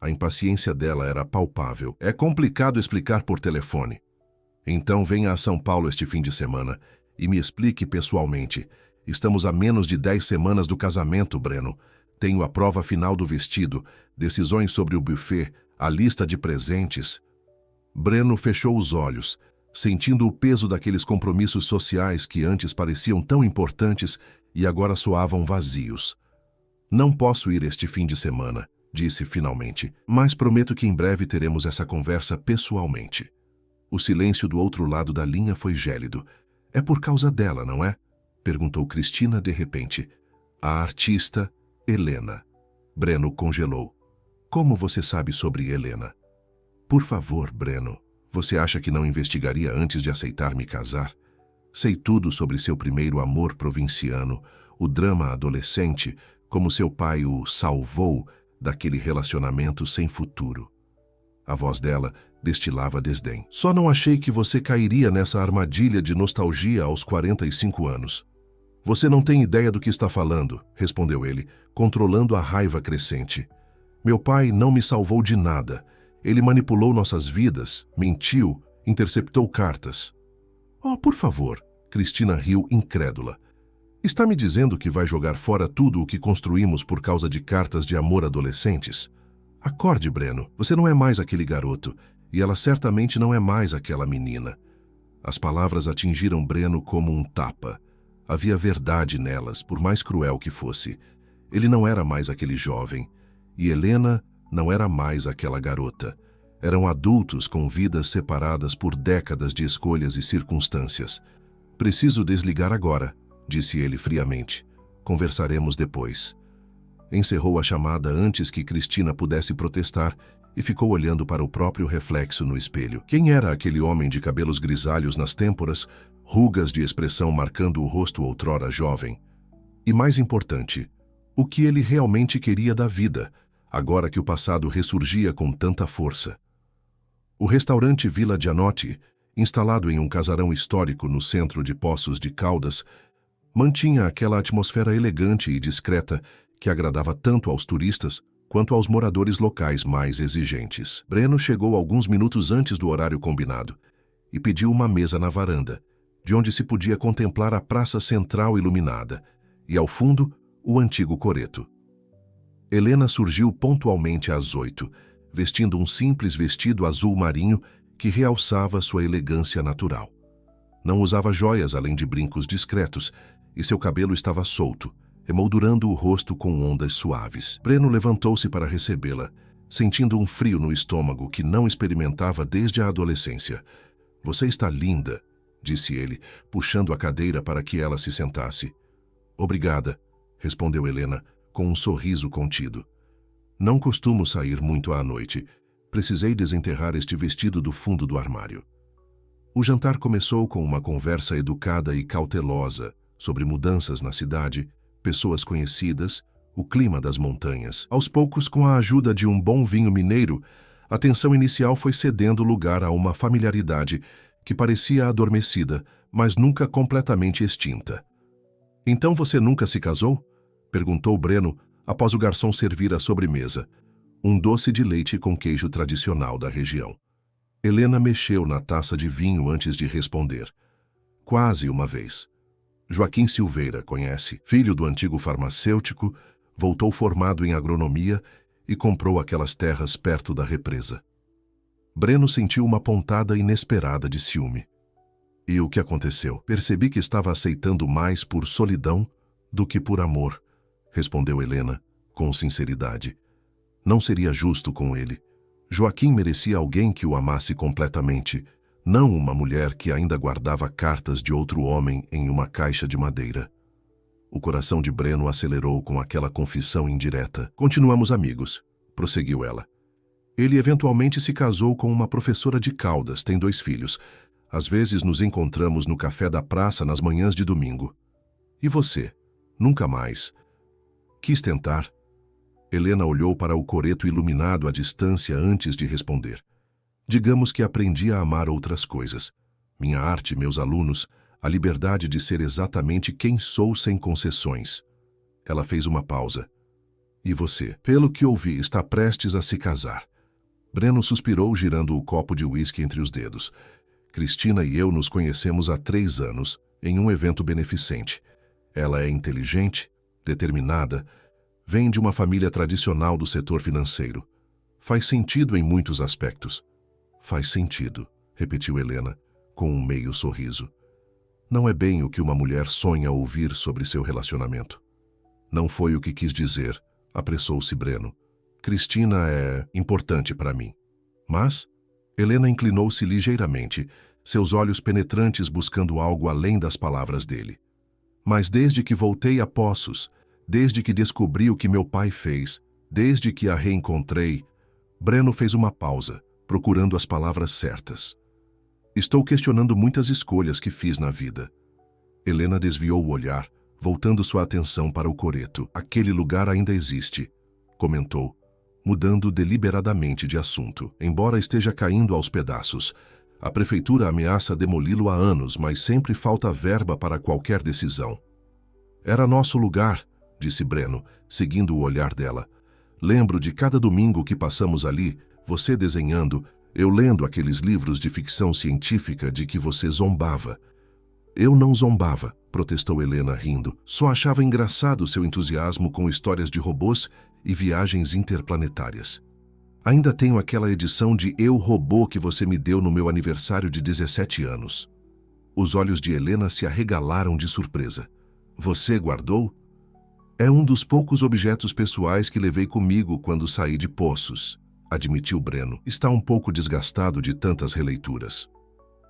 A impaciência dela era palpável. É complicado explicar por telefone. Então venha a São Paulo este fim de semana e me explique pessoalmente. Estamos a menos de 10 semanas do casamento, Breno. Tenho a prova final do vestido, decisões sobre o buffet, a lista de presentes. Breno fechou os olhos, sentindo o peso daqueles compromissos sociais que antes pareciam tão importantes e agora soavam vazios. Não posso ir este fim de semana, disse finalmente, mas prometo que em breve teremos essa conversa pessoalmente. O silêncio do outro lado da linha foi gélido. É por causa dela, não é? Perguntou Cristina de repente. A artista Helena. Breno congelou. Como você sabe sobre Helena? Por favor, Breno. Você acha que não investigaria antes de aceitar me casar? Sei tudo sobre seu primeiro amor provinciano, o drama adolescente, como seu pai o salvou daquele relacionamento sem futuro. A voz dela destilava desdém. Só não achei que você cairia nessa armadilha de nostalgia aos 45 anos. Você não tem ideia do que está falando, respondeu ele, controlando a raiva crescente. Meu pai não me salvou de nada. Ele manipulou nossas vidas, mentiu, interceptou cartas. Oh, por favor, Cristina riu incrédula. Está me dizendo que vai jogar fora tudo o que construímos por causa de cartas de amor adolescentes? Acorde, Breno, você não é mais aquele garoto, e ela certamente não é mais aquela menina. As palavras atingiram Breno como um tapa. Havia verdade nelas, por mais cruel que fosse. Ele não era mais aquele jovem, e Helena não era mais aquela garota. Eram adultos com vidas separadas por décadas de escolhas e circunstâncias. Preciso desligar agora, disse ele friamente. Conversaremos depois. Encerrou a chamada antes que Cristina pudesse protestar e ficou olhando para o próprio reflexo no espelho. Quem era aquele homem de cabelos grisalhos nas têmporas, rugas de expressão marcando o rosto outrora jovem? E mais importante, o que ele realmente queria da vida, agora que o passado ressurgia com tanta força? O restaurante Vila Gianotti, instalado em um casarão histórico no centro de Poços de Caldas, mantinha aquela atmosfera elegante e discreta que agradava tanto aos turistas quanto aos moradores locais mais exigentes. Breno chegou alguns minutos antes do horário combinado e pediu uma mesa na varanda, de onde se podia contemplar a praça central iluminada e, ao fundo, o antigo coreto. Helena surgiu pontualmente às 8, vestindo um simples vestido azul marinho que realçava sua elegância natural. Não usava joias além de brincos discretos e seu cabelo estava solto, emoldurando o rosto com ondas suaves. Breno levantou-se para recebê-la, sentindo um frio no estômago que não experimentava desde a adolescência. Você está linda, disse ele, puxando a cadeira para que ela se sentasse. Obrigada, respondeu Helena, com um sorriso contido. Não costumo sair muito à noite. Precisei desenterrar este vestido do fundo do armário. O jantar começou com uma conversa educada e cautelosa sobre mudanças na cidade, pessoas conhecidas, o clima das montanhas. Aos poucos, com a ajuda de um bom vinho mineiro, a tensão inicial foi cedendo lugar a uma familiaridade que parecia adormecida, mas nunca completamente extinta. Então você nunca se casou? Perguntou Breno após o garçom servir a sobremesa, um doce de leite com queijo tradicional da região. Helena mexeu na taça de vinho antes de responder. Quase uma vez. Joaquim Silveira, conhece? Filho do antigo farmacêutico, voltou formado em agronomia e comprou aquelas terras perto da represa. Breno sentiu uma pontada inesperada de ciúme. E o que aconteceu? Percebi que estava aceitando mais por solidão do que por amor, respondeu Helena, com sinceridade. Não seria justo com ele. Joaquim merecia alguém que o amasse completamente, não uma mulher que ainda guardava cartas de outro homem em uma caixa de madeira. O coração de Breno acelerou com aquela confissão indireta. Continuamos amigos, prosseguiu ela. Ele eventualmente se casou com uma professora de Caldas, tem 2 filhos. Às vezes nos encontramos no café da praça nas manhãs de domingo. E você? Nunca mais. Quis tentar? Helena olhou para o coreto iluminado à distância antes de responder. Digamos que aprendi a amar outras coisas. Minha arte, meus alunos, a liberdade de ser exatamente quem sou sem concessões. Ela fez uma pausa. E você, pelo que ouvi, está prestes a se casar. Breno suspirou, girando o copo de uísque entre os dedos. Cristina e eu nos conhecemos há 3 anos, em um evento beneficente. Ela é inteligente, determinada, vem de uma família tradicional do setor financeiro. Faz sentido em muitos aspectos. Faz sentido, repetiu Helena, com um meio sorriso. Não é bem o que uma mulher sonha ouvir sobre seu relacionamento. Não foi o que quis dizer, apressou-se Breno. Cristina é importante para mim. Mas? Helena inclinou-se ligeiramente, seus olhos penetrantes buscando algo além das palavras dele. Mas desde que voltei a Poços, desde que descobri o que meu pai fez, desde que a reencontrei, Breno fez uma pausa, procurando as palavras certas. Estou questionando muitas escolhas que fiz na vida. Helena desviou o olhar, voltando sua atenção para o coreto. Aquele lugar ainda existe, comentou, mudando deliberadamente de assunto. Embora esteja caindo aos pedaços, a prefeitura ameaça demoli-lo há anos, mas sempre falta verba para qualquer decisão. Era nosso lugar, disse Breno, seguindo o olhar dela. Lembro de cada domingo que passamos ali, você desenhando, eu lendo aqueles livros de ficção científica de que você zombava. Eu não zombava, protestou Helena rindo. Só achava engraçado seu entusiasmo com histórias de robôs e viagens interplanetárias. Ainda tenho aquela edição de Eu, Robô que você me deu no meu aniversário de 17 anos. Os olhos de Helena se arregalaram de surpresa. Você guardou? É um dos poucos objetos pessoais que levei comigo quando saí de Poços, admitiu Breno. Está um pouco desgastado de tantas releituras.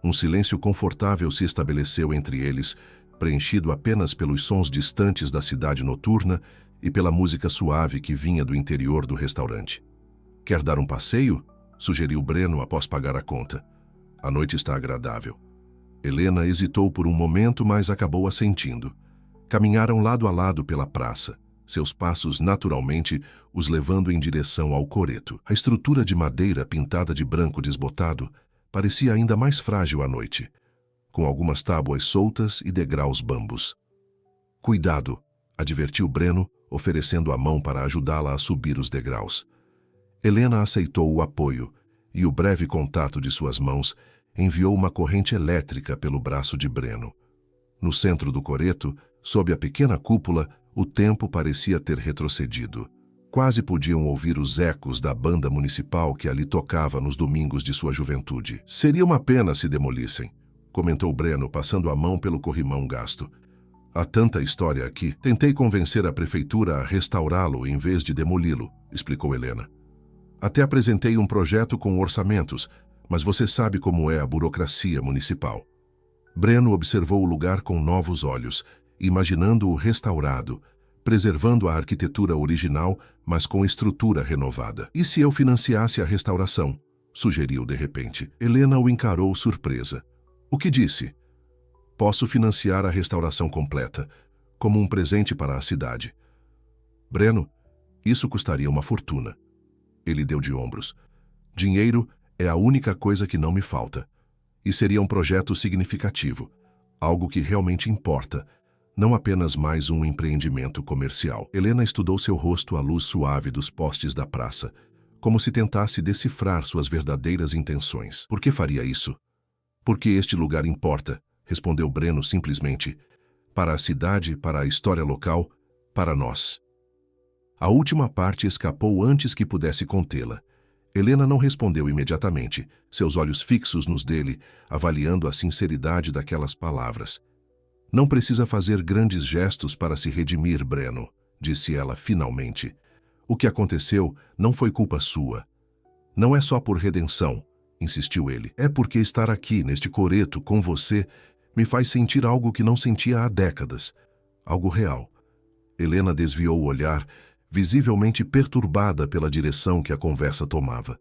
Um silêncio confortável se estabeleceu entre eles, preenchido apenas pelos sons distantes da cidade noturna e pela música suave que vinha do interior do restaurante. Quer dar um passeio? Sugeriu Breno após pagar a conta. A noite está agradável. Helena hesitou por um momento, mas acabou assentindo. Caminharam lado a lado pela praça, seus passos naturalmente os levando em direção ao coreto. A estrutura de madeira pintada de branco desbotado parecia ainda mais frágil à noite, com algumas tábuas soltas e degraus bambos. Cuidado, advertiu Breno, oferecendo a mão para ajudá-la a subir os degraus. Helena aceitou o apoio, e o breve contato de suas mãos enviou uma corrente elétrica pelo braço de Breno. No centro do coreto, sob a pequena cúpula, o tempo parecia ter retrocedido. Quase podiam ouvir os ecos da banda municipal que ali tocava nos domingos de sua juventude. Seria uma pena se demolissem, comentou Breno, passando a mão pelo corrimão gasto. Há tanta história aqui. Tentei convencer a prefeitura a restaurá-lo em vez de demoli-lo, explicou Helena. Até apresentei um projeto com orçamentos, mas você sabe como é a burocracia municipal. Breno observou o lugar com novos olhos, imaginando-o restaurado, preservando a arquitetura original, mas com estrutura renovada. E se eu financiasse a restauração? Sugeriu de repente. Helena o encarou surpresa. O que disse? Posso financiar a restauração completa, como um presente para a cidade. Breno, isso custaria uma fortuna. Ele deu de ombros. Dinheiro é a única coisa que não me falta. E seria um projeto significativo, algo que realmente importa, não apenas mais um empreendimento comercial. Helena estudou seu rosto à luz suave dos postes da praça, como se tentasse decifrar suas verdadeiras intenções. Por que faria isso? Porque este lugar importa, respondeu Breno simplesmente. Para a cidade, para a história local, para nós. A última parte escapou antes que pudesse contê-la. Helena não respondeu imediatamente, seus olhos fixos nos dele, avaliando a sinceridade daquelas palavras. Não precisa fazer grandes gestos para se redimir, Breno, disse ela finalmente. O que aconteceu não foi culpa sua. Não é só por redenção, insistiu ele. É porque estar aqui, neste coreto, com você, me faz sentir algo que não sentia há décadas. Algo real. Helena desviou o olhar, visivelmente perturbada pela direção que a conversa tomava.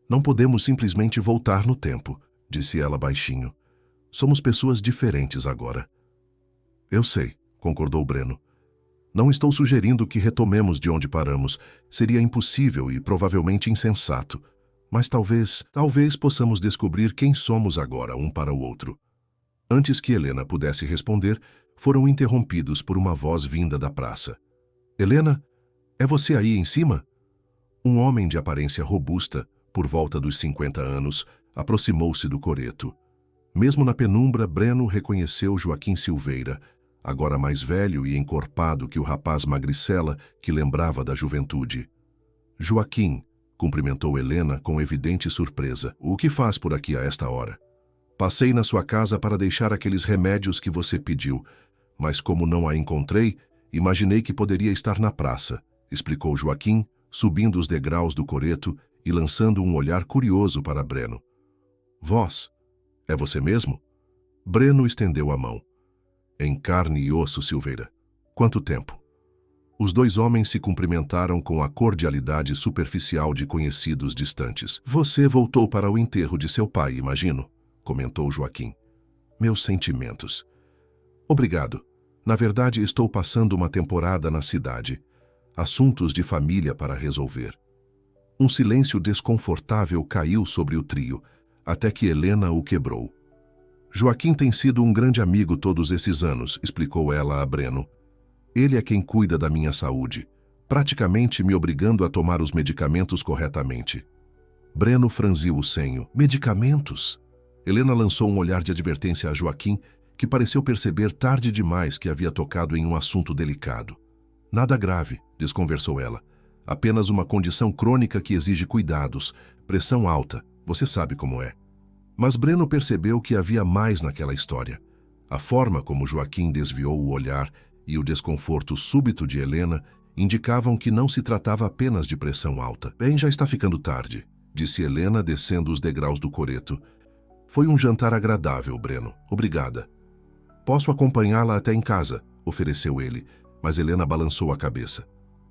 Não podemos simplesmente voltar no tempo, disse ela baixinho. Somos pessoas diferentes agora. Eu sei, concordou Breno. Não estou sugerindo que retomemos de onde paramos. Seria impossível e provavelmente insensato. Mas talvez possamos descobrir quem somos agora um para o outro. Antes que Helena pudesse responder, foram interrompidos por uma voz vinda da praça. Helena, é você aí em cima? Um homem de aparência robusta, por volta dos 50 anos, aproximou-se do coreto. Mesmo na penumbra, Breno reconheceu Joaquim Silveira, agora mais velho e encorpado que o rapaz magricela que lembrava da juventude. Joaquim, cumprimentou Helena com evidente surpresa. O que faz por aqui a esta hora? Passei na sua casa para deixar aqueles remédios que você pediu, mas como não a encontrei, imaginei que poderia estar na praça, explicou Joaquim, subindo os degraus do coreto e lançando um olhar curioso para Breno. Vós? É você mesmo? Breno estendeu a mão. Em carne e osso, Silveira. Quanto tempo? Os dois homens se cumprimentaram com a cordialidade superficial de conhecidos distantes. Você voltou para o enterro de seu pai, imagino, comentou Joaquim. Meus sentimentos. Obrigado. Na verdade, estou passando uma temporada na cidade. Assuntos de família para resolver. Um silêncio desconfortável caiu sobre o trio, até que Helena o quebrou. Joaquim tem sido um grande amigo todos esses anos, explicou ela a Breno. Ele é quem cuida da minha saúde, praticamente me obrigando a tomar os medicamentos corretamente. Breno franziu o senho. Medicamentos? Helena lançou um olhar de advertência a Joaquim, que pareceu perceber tarde demais que havia tocado em um assunto delicado. Nada grave, desconversou ela. Apenas uma condição crônica que exige cuidados, pressão alta, você sabe como é. Mas Breno percebeu que havia mais naquela história. A forma como Joaquim desviou o olhar e o desconforto súbito de Helena indicavam que não se tratava apenas de pressão alta. Bem, já está ficando tarde, disse Helena descendo os degraus do coreto. Foi um jantar agradável, Breno. Obrigada. Posso acompanhá-la até em casa, ofereceu ele, mas Helena balançou a cabeça.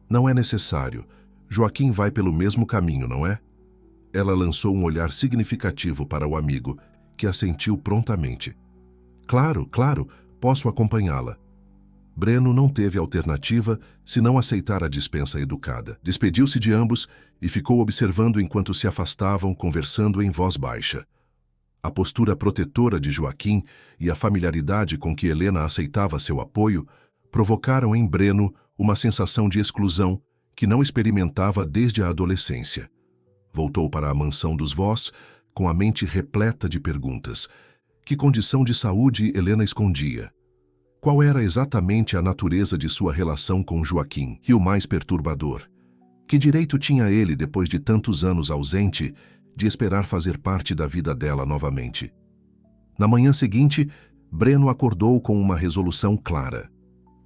Não é necessário. Joaquim vai pelo mesmo caminho, não é? Ela lançou um olhar significativo para o amigo, que assentiu prontamente. Claro, posso acompanhá-la. Breno não teve alternativa senão aceitar a dispensa educada. Despediu-se de ambos e ficou observando enquanto se afastavam, conversando em voz baixa. A postura protetora de Joaquim e a familiaridade com que Helena aceitava seu apoio provocaram em Breno uma sensação de exclusão que não experimentava desde a adolescência. Voltou para a mansão dos Voss com a mente repleta de perguntas. Que condição de saúde Helena escondia? Qual era exatamente a natureza de sua relação com Joaquim? E o mais perturbador, que direito tinha ele, depois de tantos anos ausente, de esperar fazer parte da vida dela novamente? Na manhã seguinte, Breno acordou com uma resolução clara.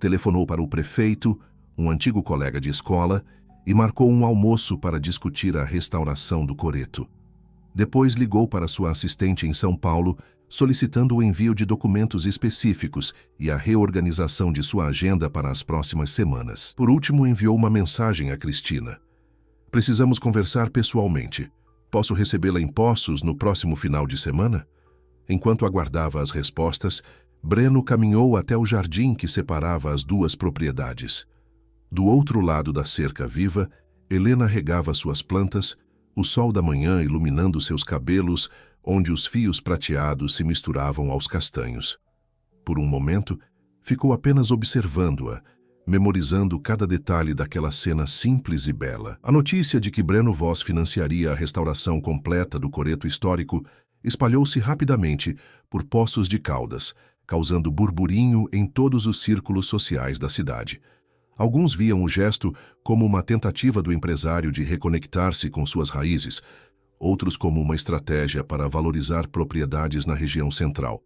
Telefonou para o prefeito, um antigo colega de escola, e marcou um almoço para discutir a restauração do coreto. Depois ligou para sua assistente em São Paulo, solicitando o envio de documentos específicos e a reorganização de sua agenda para as próximas semanas. Por último, enviou uma mensagem a Cristina. Precisamos conversar pessoalmente. Posso recebê-la em Poços no próximo final de semana? Enquanto aguardava as respostas, Breno caminhou até o jardim que separava as duas propriedades. Do outro lado da cerca viva, Helena regava suas plantas, o sol da manhã iluminando seus cabelos, onde os fios prateados se misturavam aos castanhos. Por um momento, ficou apenas observando-a, memorizando cada detalhe daquela cena simples e bela. A notícia de que Breno Voss financiaria a restauração completa do coreto histórico espalhou-se rapidamente por Poços de Caldas, causando burburinho em todos os círculos sociais da cidade. Alguns viam o gesto como uma tentativa do empresário de reconectar-se com suas raízes, outros como uma estratégia para valorizar propriedades na região central.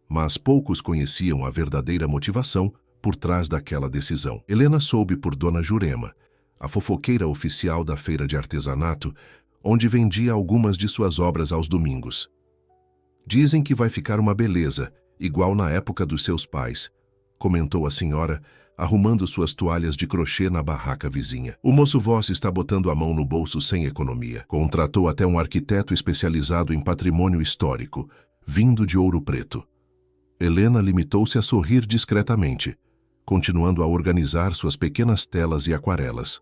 Mas poucos conheciam a verdadeira motivação por trás daquela decisão. Helena soube por Dona Jurema, a fofoqueira oficial da feira de artesanato, onde vendia algumas de suas obras aos domingos. Dizem que vai ficar uma beleza, igual na época dos seus pais, comentou a senhora, arrumando suas toalhas de crochê na barraca vizinha. O moço Voss está botando a mão no bolso sem economia. Contratou até um arquiteto especializado em patrimônio histórico, vindo de Ouro Preto. Helena limitou-se a sorrir discretamente, continuando a organizar suas pequenas telas e aquarelas.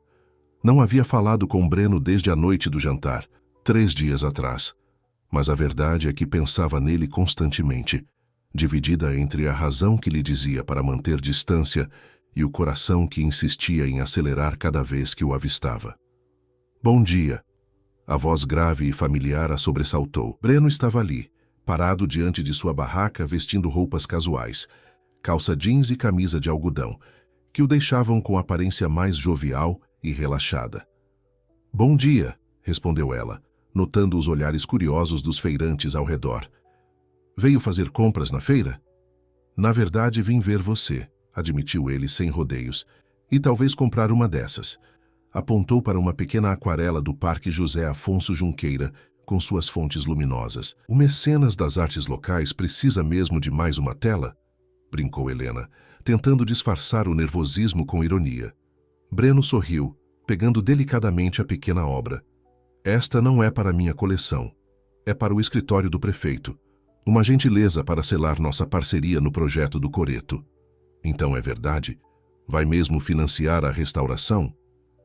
Não havia falado com Breno desde a noite do jantar, 3 dias atrás. Mas a verdade é que pensava nele constantemente, dividida entre a razão que lhe dizia para manter distância e o coração que insistia em acelerar cada vez que o avistava. Bom dia. A voz grave e familiar a sobressaltou. Breno estava ali, parado diante de sua barraca vestindo roupas casuais, calça jeans e camisa de algodão, que o deixavam com aparência mais jovial e relaxada. Bom dia, respondeu ela, notando os olhares curiosos dos feirantes ao redor. Veio fazer compras na feira? Na verdade, vim ver você, admitiu ele sem rodeios, e talvez comprar uma dessas. Apontou para uma pequena aquarela do Parque José Afonso Junqueira, com suas fontes luminosas. O mecenas das artes locais precisa mesmo de mais uma tela? Brincou Helena, tentando disfarçar o nervosismo com ironia. Breno sorriu, pegando delicadamente a pequena obra. Esta não é para minha coleção. É para o escritório do prefeito. Uma gentileza para selar nossa parceria no projeto do Coreto. Então é verdade? Vai mesmo financiar a restauração?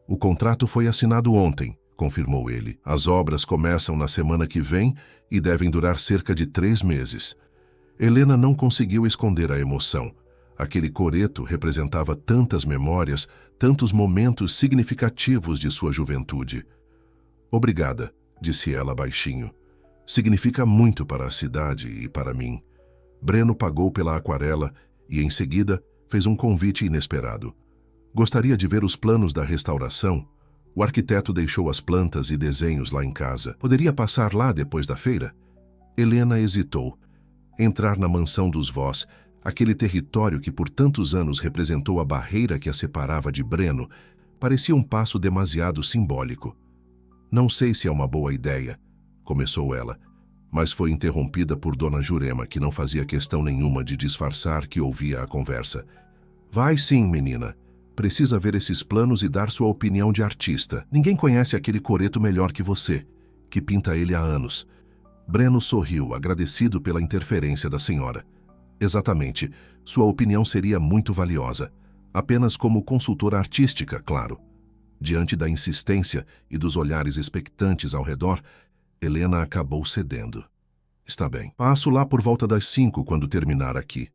O contrato foi assinado ontem, confirmou ele. As obras começam na semana que vem e devem durar cerca de 3 meses. Helena não conseguiu esconder a emoção. Aquele coreto representava tantas memórias, tantos momentos significativos de sua juventude. Obrigada, disse ela baixinho. Significa muito para a cidade e para mim. Breno pagou pela aquarela e, em seguida, fez um convite inesperado. Gostaria de ver os planos da restauração? O arquiteto deixou as plantas e desenhos lá em casa. Poderia passar lá depois da feira? Helena hesitou. Entrar na mansão dos Voss, aquele território que por tantos anos representou a barreira que a separava de Breno, parecia um passo demasiado simbólico. Não sei se é uma boa ideia, começou ela, mas foi interrompida por Dona Jurema, que não fazia questão nenhuma de disfarçar que ouvia a conversa. Vai sim, menina. Precisa ver esses planos e dar sua opinião de artista. Ninguém conhece aquele coreto melhor que você, que pinta ele há anos. Breno sorriu, agradecido pela interferência da senhora. Exatamente. Sua opinião seria muito valiosa. Apenas como consultora artística, claro. Diante da insistência e dos olhares expectantes ao redor, Helena acabou cedendo. Está bem. Passo lá por volta das 5 quando terminar aqui.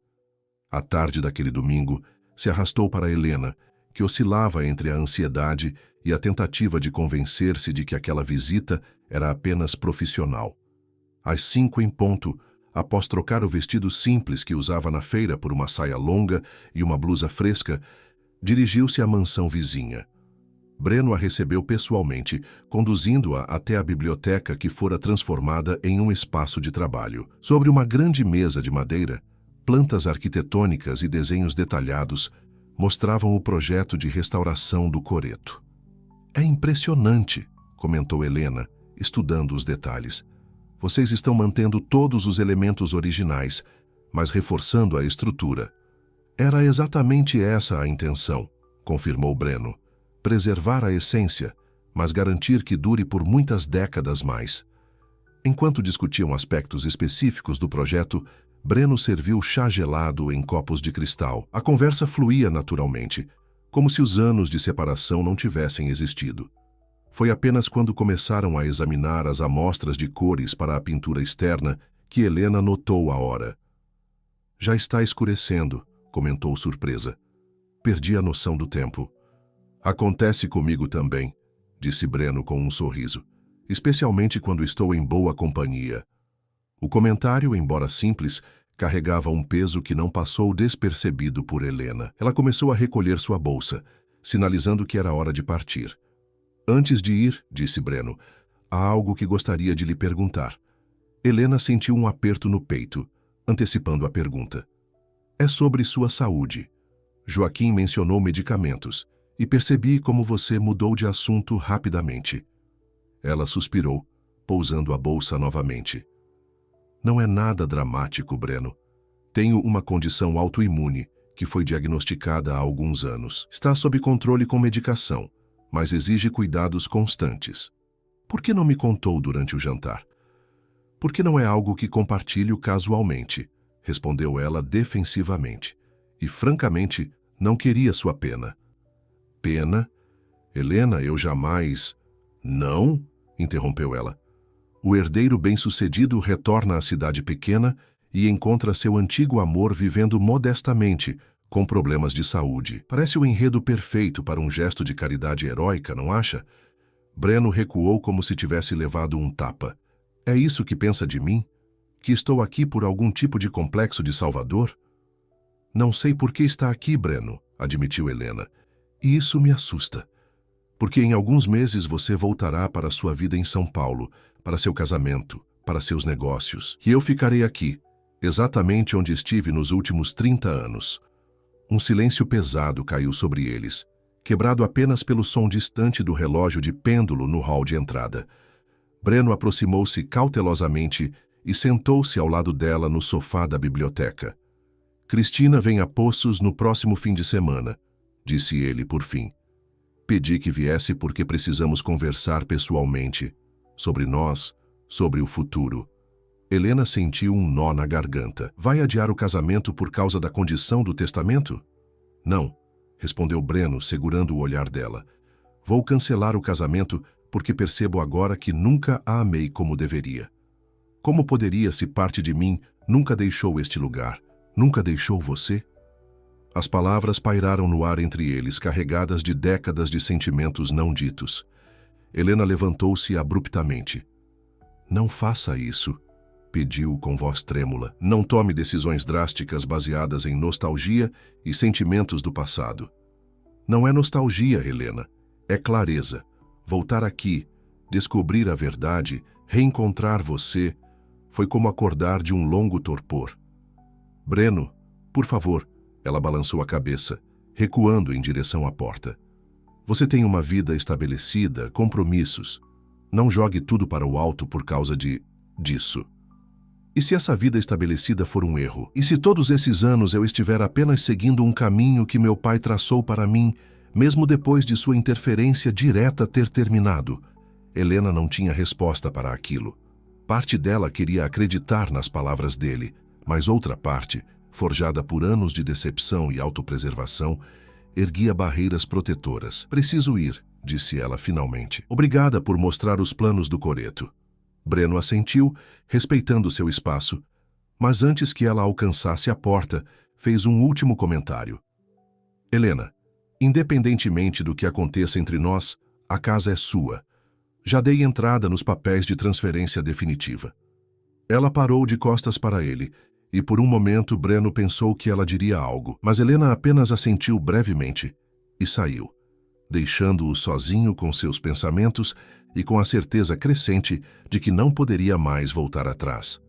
A tarde daquele domingo se arrastou para Helena, que oscilava entre a ansiedade e a tentativa de convencer-se de que aquela visita era apenas profissional. Às 5 em ponto, após trocar o vestido simples que usava na feira por uma saia longa e uma blusa fresca, dirigiu-se à mansão vizinha. Breno a recebeu pessoalmente, conduzindo-a até a biblioteca que fora transformada em um espaço de trabalho. Sobre uma grande mesa de madeira, plantas arquitetônicas e desenhos detalhados mostravam o projeto de restauração do coreto. É impressionante, comentou Helena, estudando os detalhes. Vocês estão mantendo todos os elementos originais, mas reforçando a estrutura. Era exatamente essa a intenção, confirmou Breno. Preservar a essência, mas garantir que dure por muitas décadas mais. Enquanto discutiam aspectos específicos do projeto, Breno serviu chá gelado em copos de cristal. A conversa fluía naturalmente, como se os anos de separação não tivessem existido. Foi apenas quando começaram a examinar as amostras de cores para a pintura externa que Helena notou a hora. Já está escurecendo, comentou surpresa. Perdi a noção do tempo. Acontece comigo também, disse Breno com um sorriso, especialmente quando estou em boa companhia. O comentário, embora simples, carregava um peso que não passou despercebido por Helena. Ela começou a recolher sua bolsa, sinalizando que era hora de partir. Antes de ir, disse Breno, há algo que gostaria de lhe perguntar. Helena sentiu um aperto no peito, antecipando a pergunta. É sobre sua saúde. Joaquim mencionou medicamentos, e percebi como você mudou de assunto rapidamente. Ela suspirou, pousando a bolsa novamente. Não é nada dramático, Breno. Tenho uma condição autoimune que foi diagnosticada há alguns anos. Está sob controle com medicação, mas exige cuidados constantes. Por que não me contou durante o jantar? Porque não é algo que compartilho casualmente, respondeu ela defensivamente. E, francamente, não queria sua pena. Pena? Helena, eu jamais... Não? Interrompeu ela. O herdeiro bem-sucedido retorna à cidade pequena e encontra seu antigo amor vivendo modestamente, com problemas de saúde. Parece o enredo perfeito para um gesto de caridade heróica, não acha? Breno recuou como se tivesse levado um tapa. É isso que pensa de mim? Que estou aqui por algum tipo de complexo de Salvador? Não sei por que está aqui, Breno, admitiu Helena. E isso me assusta. Porque em alguns meses você voltará para a sua vida em São Paulo, para seu casamento, para seus negócios. E eu ficarei aqui, exatamente onde estive nos últimos 30 anos. Um silêncio pesado caiu sobre eles, quebrado apenas pelo som distante do relógio de pêndulo no hall de entrada. Breno aproximou-se cautelosamente e sentou-se ao lado dela no sofá da biblioteca. Cristina vem a Poços no próximo fim de semana, disse ele por fim. Pedi que viesse porque precisamos conversar pessoalmente, sobre nós, sobre o futuro. Helena sentiu um nó na garganta. Vai adiar o casamento por causa da condição do testamento? Não, respondeu Breno, segurando o olhar dela. Vou cancelar o casamento porque percebo agora que nunca a amei como deveria. Como poderia se parte de mim nunca deixou este lugar? Nunca deixou você? As palavras pairaram no ar entre eles, carregadas de décadas de sentimentos não ditos. Helena levantou-se abruptamente. Não faça isso, pediu com voz trêmula. Não tome decisões drásticas baseadas em nostalgia e sentimentos do passado. Não é nostalgia, Helena. É clareza. Voltar aqui, descobrir a verdade, reencontrar você, foi como acordar de um longo torpor. Breno, por favor, ela balançou a cabeça, recuando em direção à porta. Você tem uma vida estabelecida, compromissos. Não jogue tudo para o alto por causa disso. E se essa vida estabelecida for um erro? E se todos esses anos eu estiver apenas seguindo um caminho que meu pai traçou para mim, mesmo depois de sua interferência direta ter terminado? Helena não tinha resposta para aquilo. Parte dela queria acreditar nas palavras dele, mas outra parte, forjada por anos de decepção e autopreservação, erguia barreiras protetoras. Preciso ir, disse ela finalmente. Obrigada por mostrar os planos do coreto. Breno assentiu, respeitando seu espaço, mas antes que ela alcançasse a porta, fez um último comentário. Helena, independentemente do que aconteça entre nós, a casa é sua. Já dei entrada nos papéis de transferência definitiva. Ela parou de costas para ele, e por um momento Breno pensou que ela diria algo, mas Helena apenas assentiu brevemente e saiu, deixando-o sozinho com seus pensamentos e com a certeza crescente de que não poderia mais voltar atrás.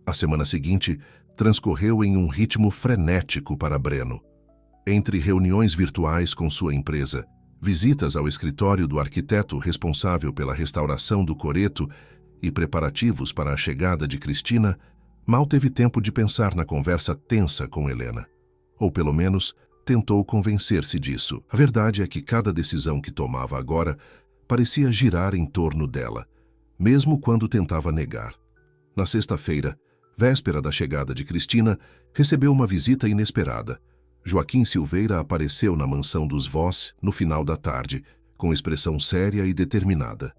A semana seguinte transcorreu em um ritmo frenético para Breno. Entre reuniões virtuais com sua empresa, visitas ao escritório do arquiteto responsável pela restauração do coreto e preparativos para a chegada de Cristina, mal teve tempo de pensar na conversa tensa com Helena. Ou pelo menos, tentou convencer-se disso. A verdade é que cada decisão que tomava agora parecia girar em torno dela, mesmo quando tentava negar. Na sexta-feira, véspera da chegada de Cristina, recebeu uma visita inesperada. Joaquim Silveira apareceu na mansão dos Voss no final da tarde, com expressão séria e determinada.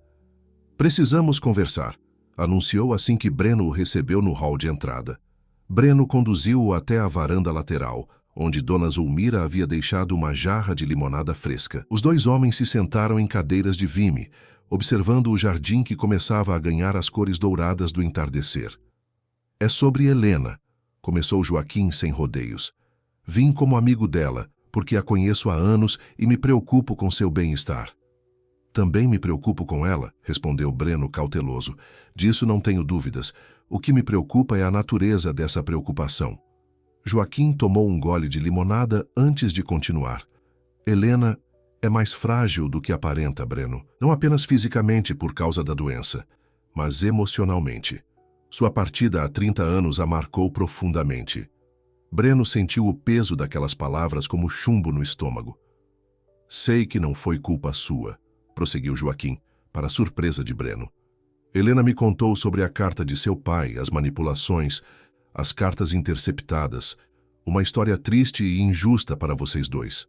Precisamos conversar, anunciou assim que Breno o recebeu no hall de entrada. Breno conduziu-o até a varanda lateral, onde Dona Zulmira havia deixado uma jarra de limonada fresca. Os dois homens se sentaram em cadeiras de vime, observando o jardim que começava a ganhar as cores douradas do entardecer. É sobre Helena, começou Joaquim sem rodeios. Vim como amigo dela, porque a conheço há anos e me preocupo com seu bem-estar. Também me preocupo com ela, respondeu Breno cauteloso. Disso não tenho dúvidas. O que me preocupa é a natureza dessa preocupação. Joaquim tomou um gole de limonada antes de continuar. Helena, é mais frágil do que aparenta, Breno. Não apenas fisicamente por causa da doença, mas emocionalmente. Sua partida há 30 anos a marcou profundamente. Breno sentiu o peso daquelas palavras como chumbo no estômago. Sei que não foi culpa sua, prosseguiu Joaquim, para a surpresa de Breno. Helena me contou sobre a carta de seu pai, as manipulações, as cartas interceptadas, uma história triste e injusta para vocês dois.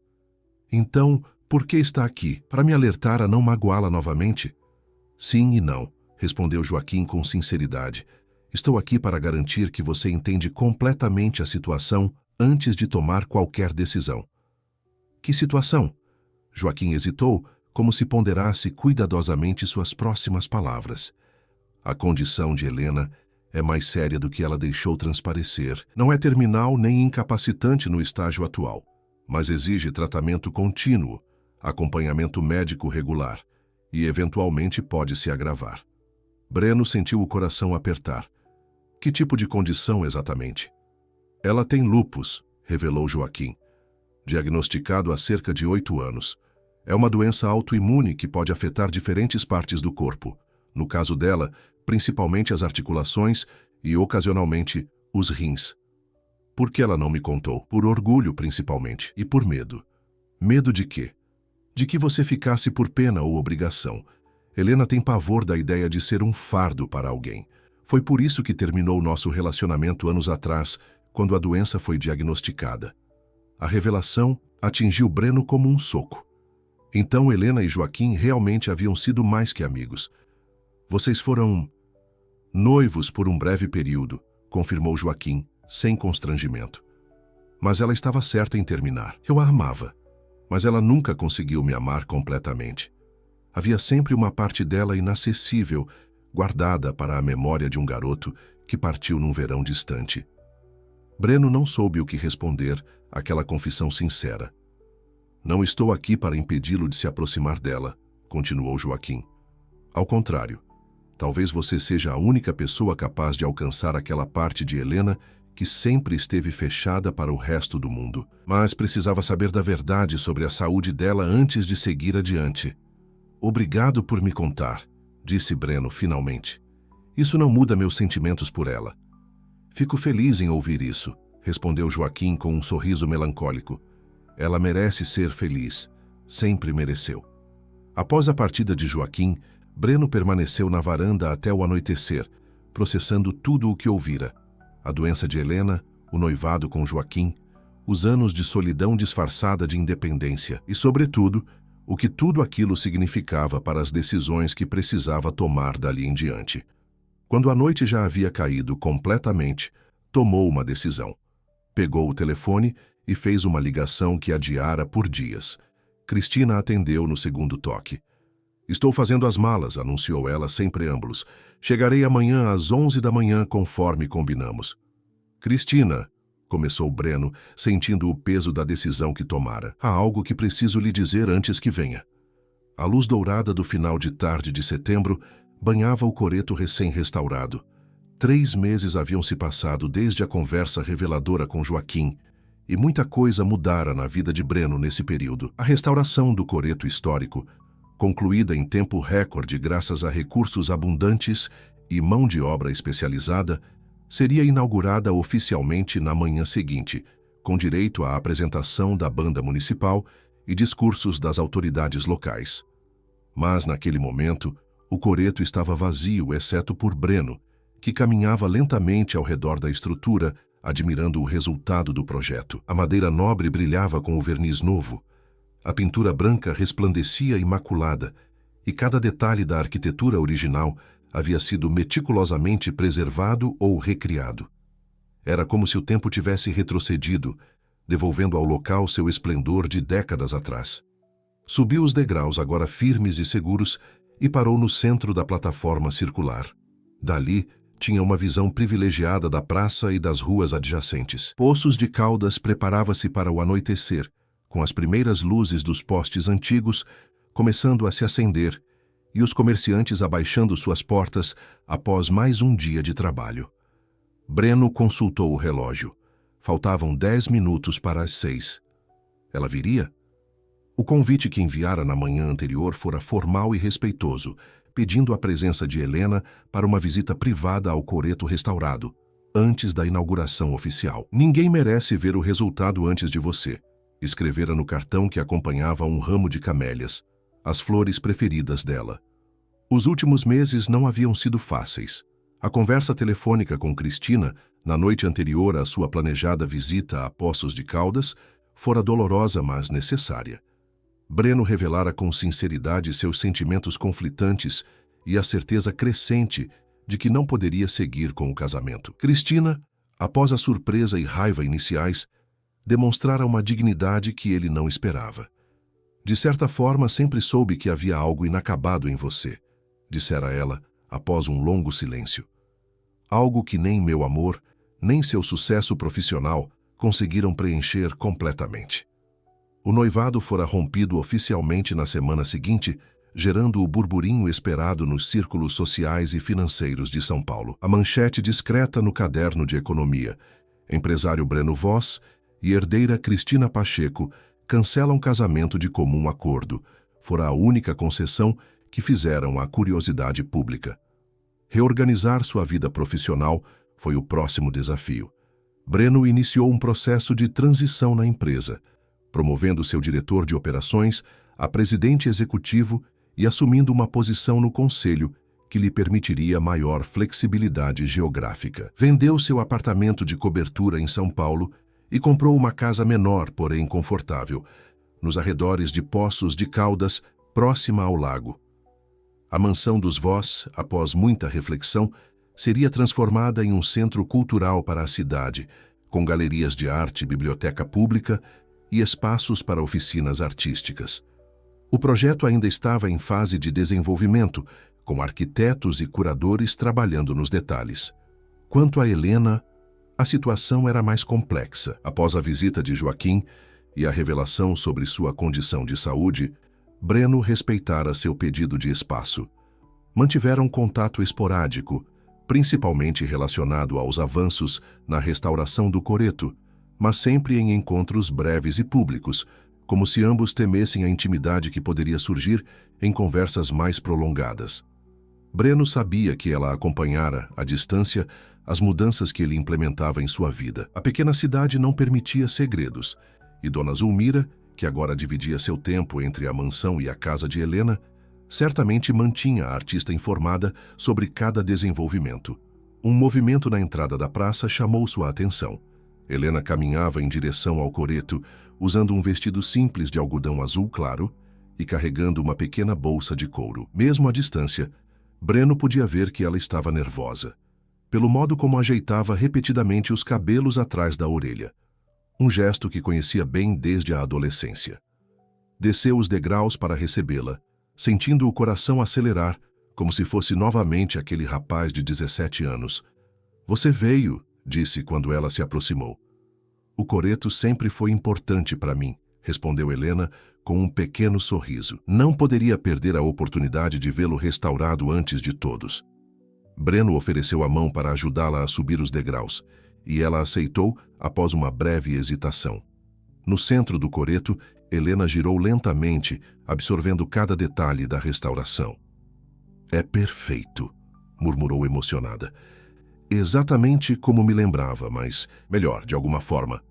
Então, por que está aqui? Para me alertar a não magoá-la novamente? Sim e não, respondeu Joaquim com sinceridade. Estou aqui para garantir que você entende completamente a situação antes de tomar qualquer decisão. Que situação? Joaquim hesitou, como se ponderasse cuidadosamente suas próximas palavras. A condição de Helena é mais séria do que ela deixou transparecer. Não é terminal nem incapacitante no estágio atual, mas exige tratamento contínuo, acompanhamento médico regular e, eventualmente, pode se agravar. Breno sentiu o coração apertar. Que tipo de condição exatamente? Ela tem lúpus, revelou Joaquim, diagnosticado há cerca de 8 anos. É uma doença autoimune que pode afetar diferentes partes do corpo. No caso dela, principalmente as articulações e, ocasionalmente, os rins. Por que ela não me contou? Por orgulho, principalmente, e por medo. Medo de quê? De que você ficasse por pena ou obrigação. Helena tem pavor da ideia de ser um fardo para alguém. Foi por isso que terminou nosso relacionamento anos atrás, quando a doença foi diagnosticada. A revelação atingiu Breno como um soco. Então Helena e Joaquim realmente haviam sido mais que amigos. Vocês foram noivos por um breve período, confirmou Joaquim, sem constrangimento. Mas ela estava certa em terminar. Eu a amava, mas ela nunca conseguiu me amar completamente. Havia sempre uma parte dela inacessível, guardada para a memória de um garoto que partiu num verão distante. Breno não soube o que responder àquela confissão sincera. Não estou aqui para impedi-lo de se aproximar dela, continuou Joaquim. Ao contrário, talvez você seja a única pessoa capaz de alcançar aquela parte de Helena que sempre esteve fechada para o resto do mundo. Mas precisava saber da verdade sobre a saúde dela antes de seguir adiante. Obrigado por me contar, disse Breno finalmente. Isso não muda meus sentimentos por ela. Fico feliz em ouvir isso, respondeu Joaquim com um sorriso melancólico. Ela merece ser feliz. Sempre mereceu. Após a partida de Joaquim, Breno permaneceu na varanda até o anoitecer, processando tudo o que ouvira. A doença de Helena, o noivado com Joaquim, os anos de solidão disfarçada de independência e, sobretudo, o que tudo aquilo significava para as decisões que precisava tomar dali em diante. Quando a noite já havia caído completamente, tomou uma decisão. Pegou o telefone e fez uma ligação que adiara por dias. Cristina atendeu no segundo toque. Estou fazendo as malas, anunciou ela sem preâmbulos. Chegarei amanhã às 11 da manhã, conforme combinamos. Cristina, começou Breno, sentindo o peso da decisão que tomara. Há algo que preciso lhe dizer antes que venha. A luz dourada do final de tarde de setembro banhava o coreto recém-restaurado. 3 meses haviam se passado desde a conversa reveladora com Joaquim, e muita coisa mudara na vida de Breno nesse período. A restauração do coreto histórico, concluída em tempo recorde graças a recursos abundantes e mão de obra especializada, seria inaugurada oficialmente na manhã seguinte, com direito à apresentação da banda municipal e discursos das autoridades locais. Mas, naquele momento, o coreto estava vazio, exceto por Breno, que caminhava lentamente ao redor da estrutura, admirando o resultado do projeto. A madeira nobre brilhava com o verniz novo. A pintura branca resplandecia imaculada, e cada detalhe da arquitetura original havia sido meticulosamente preservado ou recriado. Era como se o tempo tivesse retrocedido, devolvendo ao local seu esplendor de décadas atrás. Subiu os degraus, agora firmes e seguros, e parou no centro da plataforma circular. Dali, tinha uma visão privilegiada da praça e das ruas adjacentes. Poços de Caldas preparava-se para o anoitecer, com as primeiras luzes dos postes antigos começando a se acender e os comerciantes abaixando suas portas após mais um dia de trabalho. Breno consultou o relógio. Faltavam 10 minutos para as 6. Ela viria? O convite que enviara na manhã anterior fora formal e respeitoso, pedindo a presença de Helena para uma visita privada ao coreto restaurado, antes da inauguração oficial. Ninguém merece ver o resultado antes de você, escrevera no cartão que acompanhava um ramo de camélias, as flores preferidas dela. Os últimos meses não haviam sido fáceis. A conversa telefônica com Cristina, na noite anterior à sua planejada visita a Poços de Caldas, fora dolorosa, mas necessária. Breno revelara com sinceridade seus sentimentos conflitantes e a certeza crescente de que não poderia seguir com o casamento. Cristina, após a surpresa e raiva iniciais, demonstrara uma dignidade que ele não esperava. De certa forma, sempre soube que havia algo inacabado em você, dissera ela, após um longo silêncio. Algo que nem meu amor, nem seu sucesso profissional conseguiram preencher completamente. O noivado fora rompido oficialmente na semana seguinte, gerando o burburinho esperado nos círculos sociais e financeiros de São Paulo. A manchete discreta no caderno de economia: empresário Breno Voss e herdeira Cristina Pacheco cancelam casamento de comum acordo, fora a única concessão que fizeram à curiosidade pública. Reorganizar sua vida profissional foi o próximo desafio. Breno iniciou um processo de transição na empresa, promovendo seu diretor de operações a presidente executivo e assumindo uma posição no conselho que lhe permitiria maior flexibilidade geográfica. Vendeu seu apartamento de cobertura em São Paulo e comprou uma casa menor, porém confortável, nos arredores de Poços de Caldas, próxima ao lago. A mansão dos Voss, após muita reflexão, seria transformada em um centro cultural para a cidade, com galerias de arte, biblioteca pública e espaços para oficinas artísticas. O projeto ainda estava em fase de desenvolvimento, com arquitetos e curadores trabalhando nos detalhes. Quanto a Helena, a situação era mais complexa. Após a visita de Joaquim e a revelação sobre sua condição de saúde, Breno respeitara seu pedido de espaço. Mantiveram contato esporádico, principalmente relacionado aos avanços na restauração do coreto, mas sempre em encontros breves e públicos, como se ambos temessem a intimidade que poderia surgir em conversas mais prolongadas. Breno sabia que ela acompanhara, à distância, as mudanças que ele implementava em sua vida. A pequena cidade não permitia segredos, e Dona Zulmira, que agora dividia seu tempo entre a mansão e a casa de Helena, certamente mantinha a artista informada sobre cada desenvolvimento. Um movimento na entrada da praça chamou sua atenção. Helena caminhava em direção ao coreto, usando um vestido simples de algodão azul claro e carregando uma pequena bolsa de couro. Mesmo à distância, Breno podia ver que ela estava nervosa, pelo modo como ajeitava repetidamente os cabelos atrás da orelha, um gesto que conhecia bem desde a adolescência. Desceu os degraus para recebê-la, sentindo o coração acelerar, como se fosse novamente aquele rapaz de 17 anos. "Você veio", disse quando ela se aproximou. "O coreto sempre foi importante para mim", respondeu Helena com um pequeno sorriso. Não poderia perder a oportunidade de vê-lo restaurado antes de todos. Breno ofereceu a mão para ajudá-la a subir os degraus, e ela aceitou após uma breve hesitação. No centro do coreto, Helena girou lentamente, absorvendo cada detalhe da restauração. "É perfeito", murmurou emocionada. "Exatamente como me lembrava, mas melhor, de alguma forma.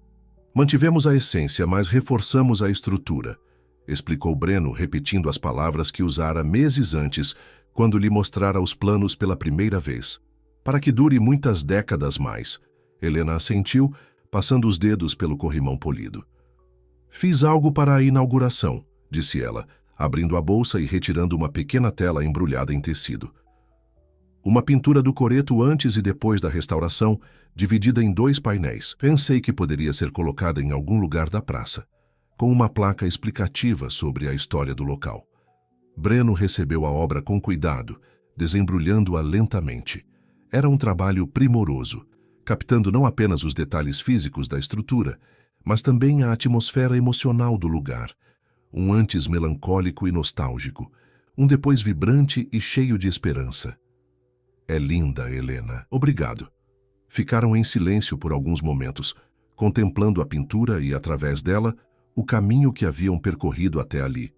Mantivemos a essência, mas reforçamos a estrutura", explicou Breno, repetindo as palavras que usara meses antes, quando lhe mostrara os planos pela primeira vez. "Para que dure muitas décadas mais", Helena assentiu, passando os dedos pelo corrimão polido. "Fiz algo para a inauguração", disse ela, abrindo a bolsa e retirando uma pequena tela embrulhada em tecido. Uma pintura do coreto antes e depois da restauração, dividida em 2 painéis. Pensei que poderia ser colocada em algum lugar da praça, com uma placa explicativa sobre a história do local. Breno recebeu a obra com cuidado, desembrulhando-a lentamente. Era um trabalho primoroso, captando não apenas os detalhes físicos da estrutura, mas também a atmosfera emocional do lugar, um antes melancólico e nostálgico, um depois vibrante e cheio de esperança. "É linda, Helena. Obrigado." Ficaram em silêncio por alguns momentos, contemplando a pintura e, através dela, o caminho que haviam percorrido até ali.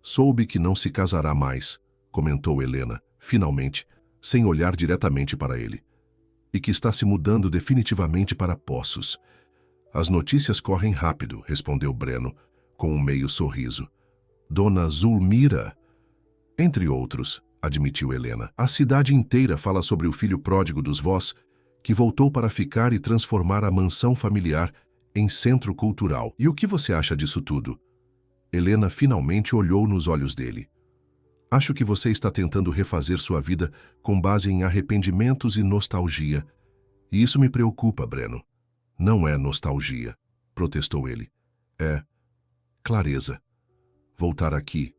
Soube que não se casará mais, comentou Helena, finalmente, sem olhar diretamente para ele. E que está se mudando definitivamente para Poços. As notícias correm rápido, respondeu Breno, com um meio sorriso. Dona Zulmira? Entre outros, admitiu Helena. A cidade inteira fala sobre o filho pródigo dos vós, que voltou para ficar e transformar a mansão familiar em centro cultural. E o que você acha disso tudo? Helena finalmente olhou nos olhos dele. Acho que você está tentando refazer sua vida com base em arrependimentos e nostalgia. E isso me preocupa, Breno. Não é nostalgia, protestou ele. É clareza. Voltar aqui,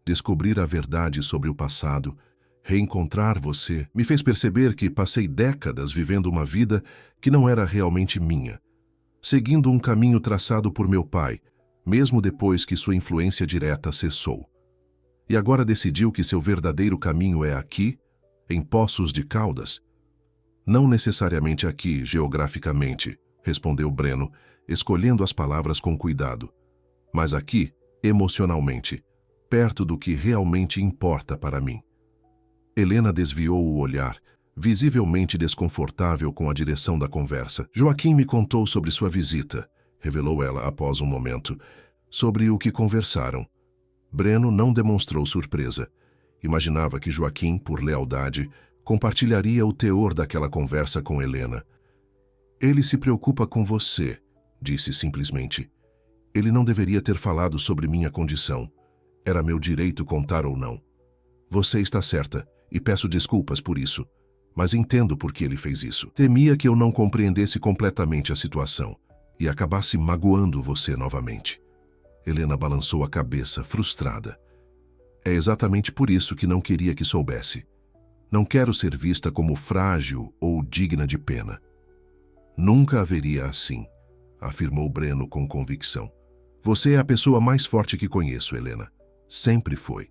descobrir a verdade sobre o passado, reencontrar você, me fez perceber que passei décadas vivendo uma vida que não era realmente minha, seguindo um caminho traçado por meu pai, mesmo depois que sua influência direta cessou. E agora decidiu que seu verdadeiro caminho é aqui, em Poços de Caldas? Não necessariamente aqui, geograficamente, respondeu Breno, escolhendo as palavras com cuidado. Mas aqui, emocionalmente, perto do que realmente importa para mim. Helena desviou o olhar, visivelmente desconfortável com a direção da conversa. Joaquim me contou sobre sua visita, revelou ela após um momento, sobre o que conversaram. Breno não demonstrou surpresa. Imaginava que Joaquim, por lealdade, compartilharia o teor daquela conversa com Helena. Ele se preocupa com você, disse simplesmente. Ele não deveria ter falado sobre minha condição. Era meu direito contar ou não. Você está certa, e peço desculpas por isso, mas entendo por que ele fez isso. Temia que eu não compreendesse completamente a situação e acabasse magoando você novamente. Helena balançou a cabeça, frustrada. É exatamente por isso que não queria que soubesse. Não quero ser vista como frágil ou digna de pena. Nunca haveria assim, afirmou Breno com convicção. Você é a pessoa mais forte que conheço, Helena. Sempre foi.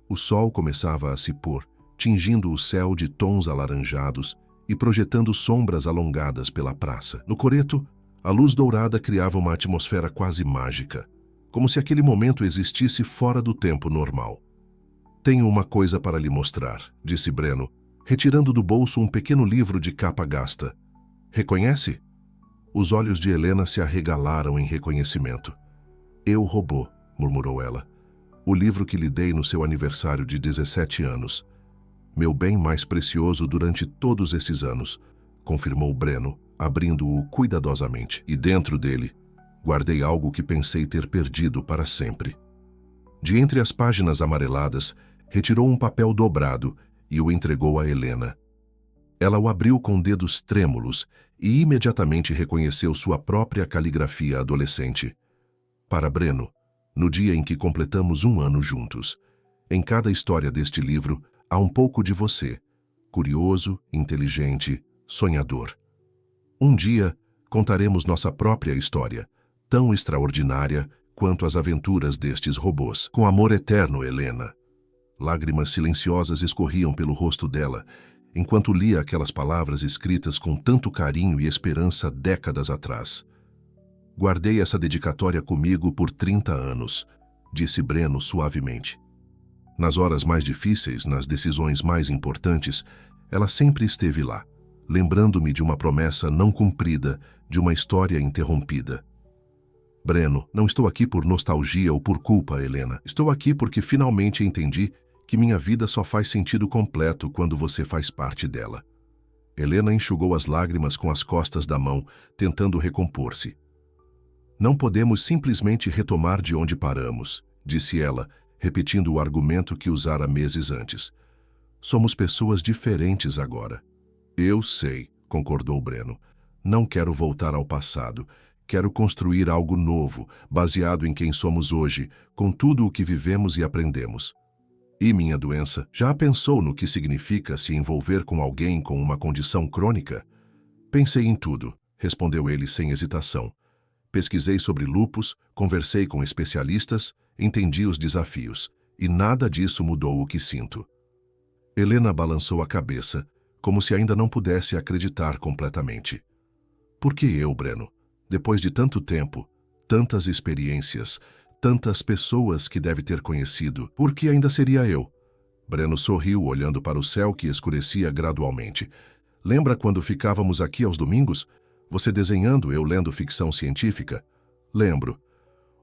O sol começava a se pôr, tingindo o céu de tons alaranjados e projetando sombras alongadas pela praça. No coreto, a luz dourada criava uma atmosfera quase mágica, como se aquele momento existisse fora do tempo normal. Tenho uma coisa para lhe mostrar, disse Breno, retirando do bolso um pequeno livro de capa gasta. Reconhece? Os olhos de Helena se arregalaram em reconhecimento. Eu robô, murmurou ela. O livro que lhe dei no seu aniversário de 17 anos. Meu bem mais precioso durante todos esses anos, confirmou Breno, abrindo-o cuidadosamente. E dentro dele, guardei algo que pensei ter perdido para sempre. De entre as páginas amareladas, retirou um papel dobrado e o entregou a Helena. Ela o abriu com dedos trêmulos e imediatamente reconheceu sua própria caligrafia adolescente. Para Breno, no dia em que completamos 1 ano juntos. Em cada história deste livro, há um pouco de você, curioso, inteligente, sonhador. Um dia, contaremos nossa própria história, tão extraordinária quanto as aventuras destes robôs. Com amor eterno, Helena. Lágrimas silenciosas escorriam pelo rosto dela, enquanto lia aquelas palavras escritas com tanto carinho e esperança décadas atrás. Guardei essa dedicatória comigo por 30 anos, disse Breno suavemente. Nas horas mais difíceis, nas decisões mais importantes, ela sempre esteve lá, lembrando-me de uma promessa não cumprida, de uma história interrompida. Breno, não estou aqui por nostalgia ou por culpa, Helena. Estou aqui porque finalmente entendi que minha vida só faz sentido completo quando você faz parte dela. Helena enxugou as lágrimas com as costas da mão, tentando recompor-se. Não podemos simplesmente retomar de onde paramos, disse ela, repetindo o argumento que usara meses antes. Somos pessoas diferentes agora. Eu sei, concordou Breno. Não quero voltar ao passado. Quero construir algo novo, baseado em quem somos hoje, com tudo o que vivemos e aprendemos. E minha doença? Já pensou no que significa se envolver com alguém com uma condição crônica? Pensei em tudo, respondeu ele sem hesitação. Pesquisei sobre lúpus, conversei com especialistas, entendi os desafios, e nada disso mudou o que sinto. Helena balançou a cabeça, como se ainda não pudesse acreditar completamente. Por que eu, Breno? Depois de tanto tempo, tantas experiências, tantas pessoas que deve ter conhecido. Por que ainda seria eu? Breno sorriu, olhando para o céu que escurecia gradualmente. Lembra quando ficávamos aqui aos domingos? Você desenhando, eu lendo ficção científica? Lembro.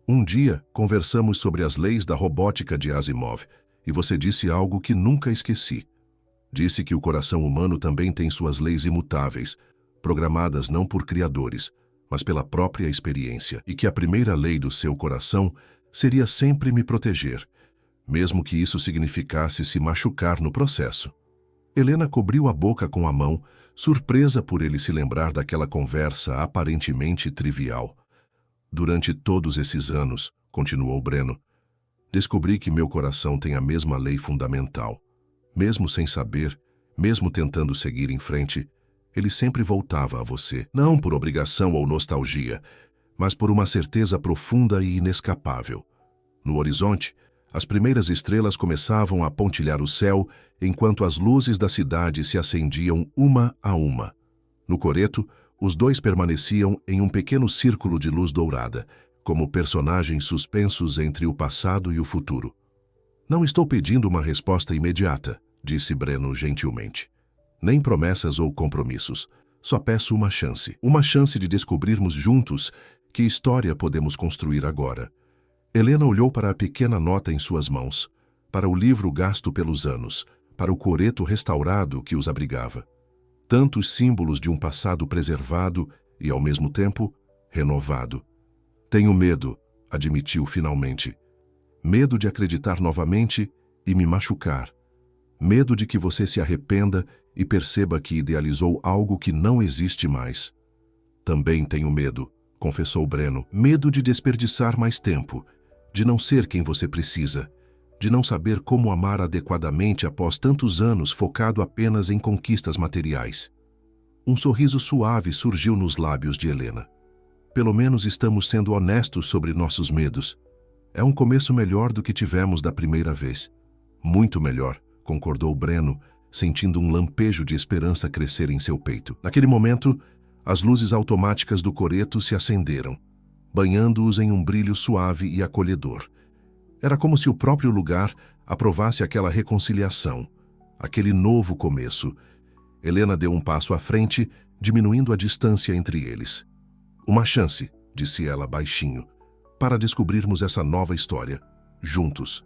Um dia, conversamos sobre as leis da robótica de Asimov, e você disse algo que nunca esqueci. Disse que o coração humano também tem suas leis imutáveis, programadas não por criadores, mas pela própria experiência, e que a primeira lei do seu coração seria sempre me proteger, mesmo que isso significasse se machucar no processo. Helena cobriu a boca com a mão, surpresa por ele se lembrar daquela conversa aparentemente trivial. Durante todos esses anos, continuou Breno, descobri que meu coração tem a mesma lei fundamental. Mesmo sem saber, mesmo tentando seguir em frente, ele sempre voltava a você, não por obrigação ou nostalgia, mas por uma certeza profunda e inescapável. No horizonte, as primeiras estrelas começavam a pontilhar o céu, enquanto as luzes da cidade se acendiam uma a uma. No coreto, os dois permaneciam em um pequeno círculo de luz dourada, como personagens suspensos entre o passado e o futuro. Não estou pedindo uma resposta imediata, disse Breno gentilmente. Nem promessas ou compromissos. Só peço uma chance de descobrirmos juntos que história podemos construir agora. Helena olhou para a pequena nota em suas mãos, para o livro gasto pelos anos, para o coreto restaurado que os abrigava. Tantos símbolos de um passado preservado e, ao mesmo tempo, renovado. Tenho medo, admitiu finalmente. Medo de acreditar novamente e me machucar. Medo de que você se arrependa e perceba que idealizou algo que não existe mais. Também tenho medo, confessou Breno. Medo de desperdiçar mais tempo, de não ser quem você precisa, de não saber como amar adequadamente após tantos anos focado apenas em conquistas materiais. Um sorriso suave surgiu nos lábios de Helena. Pelo menos estamos sendo honestos sobre nossos medos. É um começo melhor do que tivemos da primeira vez. Muito melhor, concordou Breno, sentindo um lampejo de esperança crescer em seu peito. Naquele momento, as luzes automáticas do coreto se acenderam, banhando-os em um brilho suave e acolhedor. Era como se o próprio lugar aprovasse aquela reconciliação, aquele novo começo. Helena deu um passo à frente, diminuindo a distância entre eles. Uma chance, disse ela baixinho, para descobrirmos essa nova história, juntos.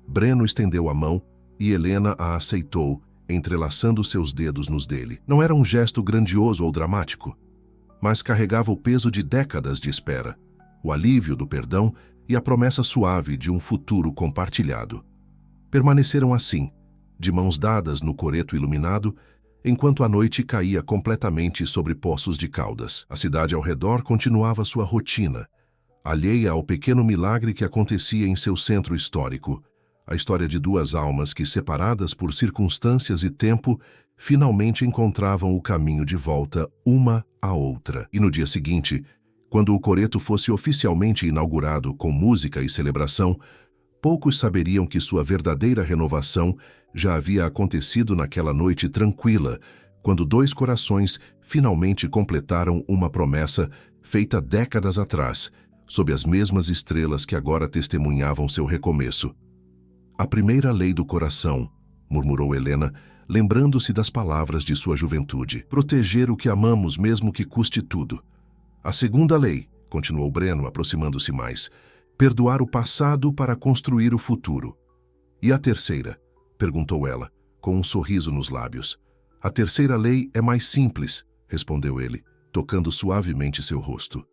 Breno estendeu a mão e Helena a aceitou, entrelaçando seus dedos nos dele. Não era um gesto grandioso ou dramático, mas carregava o peso de décadas de espera, o alívio do perdão e a promessa suave de um futuro compartilhado. Permaneceram assim, de mãos dadas no coreto iluminado, enquanto a noite caía completamente sobre Poços de Caldas. A cidade ao redor continuava sua rotina, alheia ao pequeno milagre que acontecia em seu centro histórico, a história de duas almas que, separadas por circunstâncias e tempo, finalmente encontravam o caminho de volta uma à outra. E no dia seguinte, quando o coreto fosse oficialmente inaugurado com música e celebração, poucos saberiam que sua verdadeira renovação já havia acontecido naquela noite tranquila, quando dois corações finalmente completaram uma promessa feita décadas atrás, sob as mesmas estrelas que agora testemunhavam seu recomeço. A primeira lei do coração, murmurou Helena, lembrando-se das palavras de sua juventude. Proteger o que amamos mesmo que custe tudo. A segunda lei, continuou Breno, aproximando-se mais, perdoar o passado para construir o futuro. E a terceira? Perguntou ela, com um sorriso nos lábios. A terceira lei é mais simples, respondeu ele, tocando suavemente seu rosto.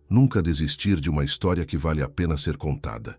Nunca desistir de uma história que vale a pena ser contada.